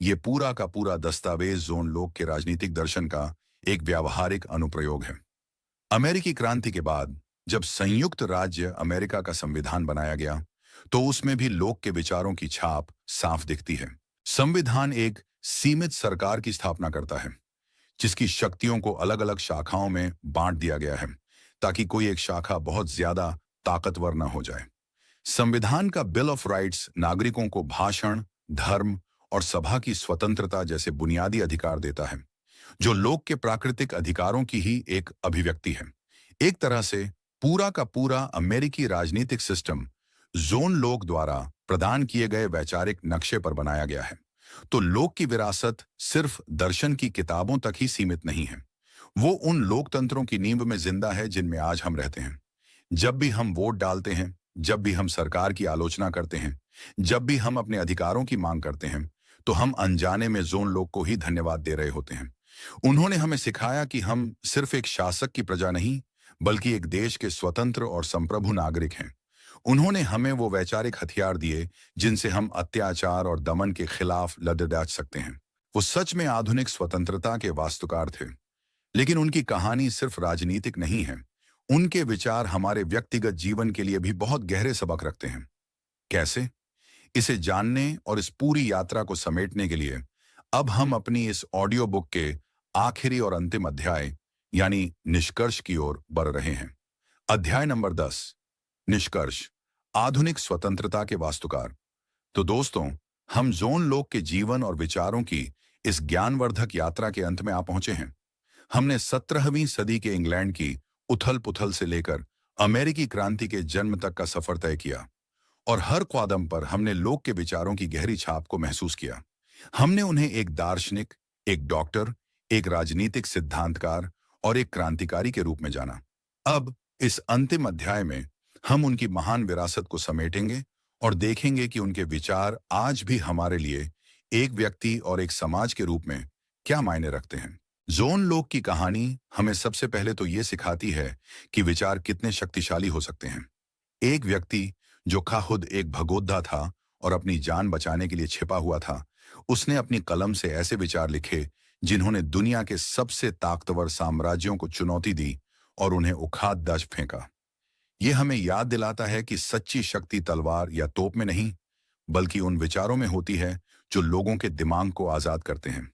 ये पूरा का पूरा दस्तावेज जॉन लोक के राजनीतिक दर्शन का एक व्यावहारिक अनुप्रयोग है। अमेरिकी क्रांति के बाद जब संयुक्त राज्य अमेरिका का संविधान बनाया गया, तो उसमें भी लोक के विचारों की छाप साफ दिखती है। संविधान एक सीमित सरकार की स्थापना करता है, जिसकी शक्तियों को अलग अलग शाखाओं में बांट दिया गया है, ताकि कोई एक शाखा बहुत ज्यादा ताकतवर न हो जाए। संविधान का बिल ऑफ राइट्स नागरिकों को भाषण, धर्म और सभा की स्वतंत्रता जैसे बुनियादी अधिकार देता है, जो लोक के प्राकृतिक अधिकारों की ही एक अभिव्यक्ति है। एक तरह से पूरा का पूरा अमेरिकी राजनीतिक सिस्टम जॉन लोक द्वारा प्रदान किए गए वैचारिक नक्शे पर बनाया गया है। तो लोक की विरासत सिर्फ दर्शन की किताबों तक ही सीमित नहीं है, वो उन लोकतंत्रों की नींव में जिंदा है जिनमें आज हम रहते हैं। जब भी हम वोट डालते हैं, जब भी हम सरकार की आलोचना करते हैं, जब भी हम अपने अधिकारों की मांग करते हैं, तो हम अनजाने में जॉन लोक को ही धन्यवाद दे रहे होते हैं। उन्होंने हमें सिखाया कि हम सिर्फ एक शासक की प्रजा नहीं, बल्कि एक देश के स्वतंत्र और संप्रभु नागरिक हैं। उन्होंने हमें वो वैचारिक हथियार दिए जिनसे हम अत्याचार और दमन के खिलाफ लड़ाई सकते हैं। वो सच में आधुनिक स्वतंत्रता के वास्तुकार थे। लेकिन उनकी कहानी सिर्फ राजनीतिक नहीं है, उनके विचार हमारे व्यक्तिगत जीवन के लिए भी बहुत गहरे सबक रखते हैं। कैसे? इसे जानने और इस पूरी यात्रा को समेटने के लिए अब हम अपनी इस ऑडियो बुक के आखिरी और अंतिम अध्याय यानी निष्कर्ष की ओर बढ़ रहे हैं। अध्याय नंबर 10, निष्कर्ष, आधुनिक स्वतंत्रता के वास्तुकार। तो दोस्तों, हम जॉन लोक के जीवन और विचारों की इस ज्ञानवर्धक यात्रा के अंत में आ पहुंचे हैं। हमने 17वीं सदी के इंग्लैंड की उथल पुथल से लेकर अमेरिकी क्रांति के जन्म तक का सफर तय किया और हर कदम पर हमने लोक के विचारों की गहरी छाप को महसूस किया। हमने उन्हें एक दार्शनिक, एक डॉक्टर, एक राजनीतिक सिद्धांतकार और एक क्रांतिकारी के रूप में जाना। अब इस अंतिम अध्याय में हम उनकी महान विरासत को समेटेंगे और देखेंगे कि उनके विचार आज भी हमारे लिए एक व्यक्ति और एक समाज के रूप में क्या मायने रखते हैं। जॉन लोक की कहानी हमें सबसे पहले तो ये सिखाती है कि विचार कितने शक्तिशाली हो सकते हैं। एक व्यक्ति जो खुद एक भगोड़ा था और अपनी जान बचाने के लिए छिपा हुआ था, उसने अपनी कलम से ऐसे विचार लिखे जिन्होंने दुनिया के सबसे ताकतवर साम्राज्यों को चुनौती दी और उन्हें उखाड़ दज फेंका। ये हमें याद दिलाता है कि सच्ची शक्ति तलवार या तोप में नहीं, बल्कि उन विचारों में होती है जो लोगों के दिमाग को आजाद करते हैं।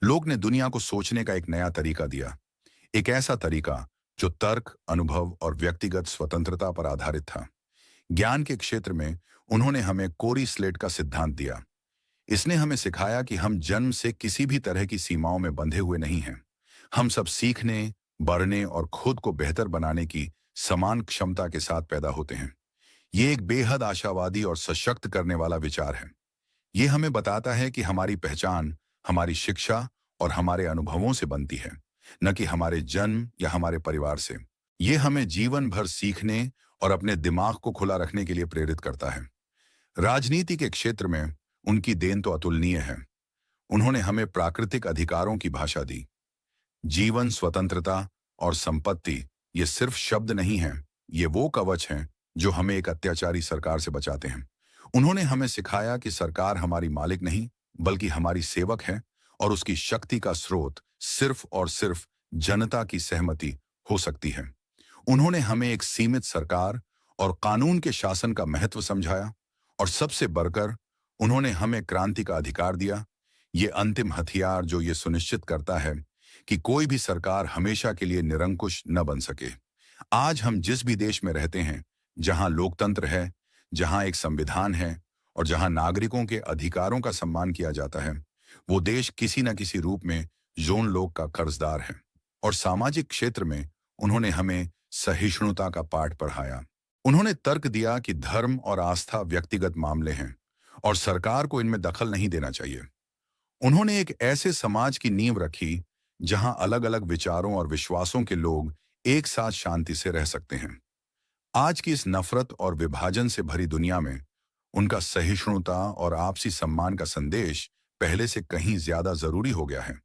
लोग ने दुनिया को सोचने का एक नया तरीका दिया, एक ऐसा तरीका जो तर्क, अनुभव और व्यक्तिगत स्वतंत्रता पर आधारित था। ज्ञान के क्षेत्र में उन्होंने हमें कोरी स्लेट का सिद्धांत दिया। इसने हमें सिखाया कि हम जन्म से किसी भी तरह की सीमाओं में बंधे हुए नहीं हैं। हम सब सीखने, बढ़ने और खुद को बेहतर बनाने की समान क्षमता के साथ पैदा होते हैं। ये एक बेहद आशावादी और सशक्त करने वाला विचार है। ये हमें बताता है कि हमारी पहचान हमारी शिक्षा और हमारे अनुभवों से बनती है, न कि हमारे जन्म या हमारे परिवार से। ये हमें जीवन भर सीखने और अपने दिमाग को खुला रखने के लिए प्रेरित करता है। राजनीति के क्षेत्र में उनकी देन तो अतुलनीय है। उन्होंने हमें प्राकृतिक अधिकारों की भाषा दी। जीवन, स्वतंत्रता और संपत्ति ये सिर्फ शब्द नहीं हैं, ये वो कवच हैं जो हमें एक अत्याचारी सरकार से बचाते हैं। उन्होंने हमें सिखाया कि सरकार हमारी मालिक नहीं, बल्कि हमारी सेवक है और उसकी शक्ति का स्रोत सिर्फ और सिर्फ जनता की सहमति हो सकती है। उन्होंने हमें एक सीमित सरकार और कानून के शासन का महत्व समझाया और सबसे बढ़कर उन्होंने हमें क्रांति का अधिकार दिया, ये अंतिम हथियार जो ये सुनिश्चित करता है कि कोई भी सरकार हमेशा के लिए निरंकुश न बन सके। आज हम जिस भी देश में रहते हैं, जहां लोकतंत्र है, जहां एक संविधान है और जहां नागरिकों के अधिकारों का सम्मान किया जाता है, वो देश किसी न किसी रूप में जोन लोग का कर्जदार है। और सामाजिक क्षेत्र में उन्होंने हमें सहिष्णुता का पाठ पढ़ाया। उन्होंने तर्क दिया कि धर्म और आस्था व्यक्तिगत मामले हैं और सरकार को इनमें दखल नहीं देना चाहिए। उन्होंने एक ऐसे समाज की नींव रखी जहां अलग अलग विचारों और विश्वासों के लोग एक साथ शांति से रह सकते हैं। आज की इस नफरत और विभाजन से भरी दुनिया में उनका सहिष्णुता और आपसी सम्मान का संदेश पहले से कहीं ज्यादा जरूरी हो गया है।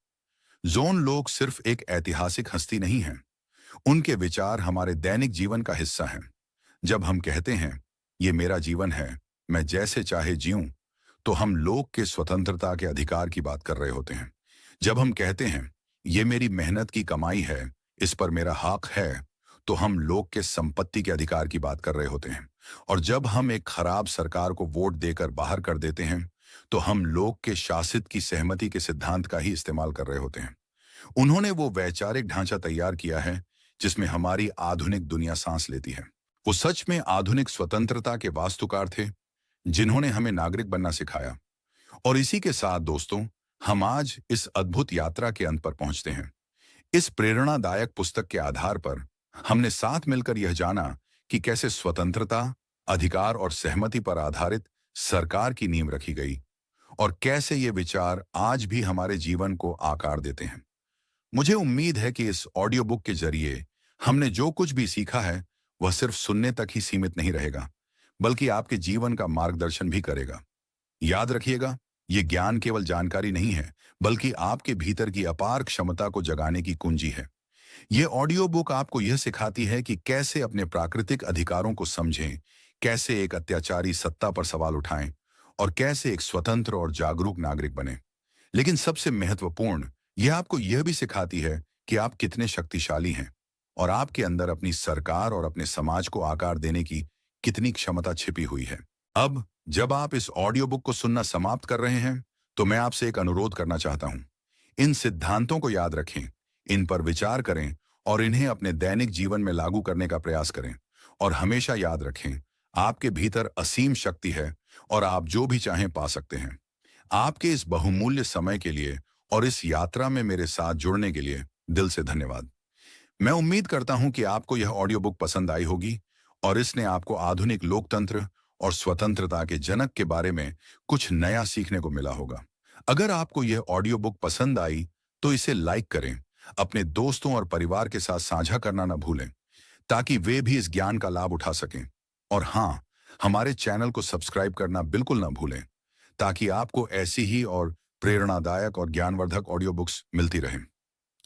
जोन लोग सिर्फ एक ऐतिहासिक हस्ती नहीं है, उनके विचार हमारे दैनिक जीवन का हिस्सा हैं। जब हम कहते हैं ये मेरा जीवन है, मैं जैसे चाहे जीऊं, तो हम लोग के स्वतंत्रता के अधिकार की बात कर रहे होते हैं। जब हम कहते हैं ये मेरी मेहनत की कमाई है, इस पर मेरा हक है, तो हम लोग के संपत्ति के अधिकार की बात कर रहे होते हैं। और जब हम एक खराब सरकार को वोट देकर बाहर कर देते हैं, तो हम लोग के शासित की सहमति के सिद्धांत का ही इस्तेमाल कर रहे होते हैं। उन्होंने वो वैचारिक ढांचा तैयार किया है जिसमें हमारी आधुनिक दुनिया सांस लेती है। वो सच में आधुनिक स्वतंत्रता के वास्तुकार थे, जिन्होंने हमें नागरिक बनना सिखाया। और इसी के साथ दोस्तों, हम आज इस अद्भुत यात्रा के अंत पर पहुंचते हैं। इस प्रेरणादायक पुस्तक के आधार पर हमने साथ मिलकर यह जाना कि कैसे स्वतंत्रता, अधिकार और सहमति पर आधारित सरकार की नींव रखी गई और कैसे ये विचार आज भी हमारे जीवन को आकार देते हैं। मुझे उम्मीद है कि इस ऑडियो बुक के जरिए हमने जो कुछ भी सीखा है वह सिर्फ सुनने तक ही सीमित नहीं रहेगा, बल्कि आपके जीवन का मार्गदर्शन भी करेगा। याद रखिएगा, ये ज्ञान केवल जानकारी नहीं है, बल्कि आपके भीतर की अपार क्षमता को जगाने की कुंजी है। ये ऑडियो बुक आपको यह सिखाती है कि कैसे अपने प्राकृतिक अधिकारों को समझें, कैसे एक अत्याचारी सत्ता पर सवाल उठाएं और कैसे एक स्वतंत्र और जागरूक नागरिक बने। लेकिन सबसे महत्वपूर्ण, यह आपको यह भी सिखाती है कि आप कितने शक्तिशाली हैं और आपके अंदर अपनी सरकार और अपने समाज को आकार देने की कितनी क्षमता छिपी हुई है। अब जब आप इस ऑडियो बुक को सुनना समाप्त कर रहे हैं, तो मैं आपसे एक अनुरोध करना चाहता हूं। इन सिद्धांतों को याद रखें, इन पर विचार करें और इन्हें अपने दैनिक जीवन में लागू करने का प्रयास करें। और हमेशा याद रखें, आपके भीतर असीम शक्ति है और आप जो भी चाहें पा सकते हैं। आपके इस बहुमूल्य समय के लिए और इस यात्रा में मेरे साथ जुड़ने के लिए दिल से धन्यवाद। मैं उम्मीद करता हूं कि आपको यह ऑडियो बुक पसंद आई होगी और इसने आपको आधुनिक लोकतंत्र और स्वतंत्रता के जनक के बारे में कुछ नया सीखने को मिला होगा। अगर आपको यह ऑडियो बुक पसंद आई तो इसे लाइक करें, अपने दोस्तों और परिवार के साथ साझा करना न भूलें, ताकि वे भी इस ज्ञान का लाभ उठा सकें। और हाँ, हमारे चैनल को सब्सक्राइब करना बिल्कुल न भूलें, ताकि आपको ऐसी ही और प्रेरणादायक और ज्ञानवर्धक ऑडियो बुक्स मिलती रहें।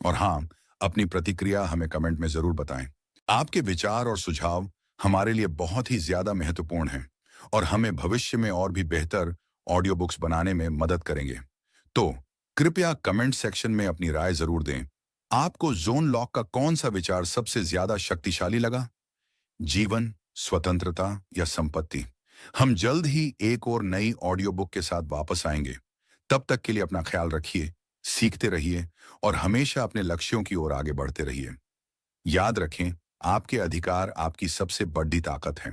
और हाँ, अपनी प्रतिक्रिया हमें कमेंट में जरूर बताएं। आपके विचार और सुझाव हमारे लिए बहुत ही ज्यादा महत्वपूर्ण हैं और हमें भविष्य में और भी बेहतर ऑडियो बुक्स बनाने में मदद करेंगे। तो कृपया कमेंट सेक्शन में अपनी राय जरूर दें आपको जोन लॉक का कौन सा विचार सबसे ज्यादा शक्तिशाली लगा? जीवन, स्वतंत्रता या संपत्ति? हम जल्द ही एक और नई ऑडियो बुक के साथ वापस आएंगे। तब तक के लिए अपना ख्याल रखिए, सीखते रहिए और हमेशा अपने लक्ष्यों की ओर आगे बढ़ते रहिए। याद रखें, आपके अधिकार आपकी सबसे बड़ी ताकत हैं।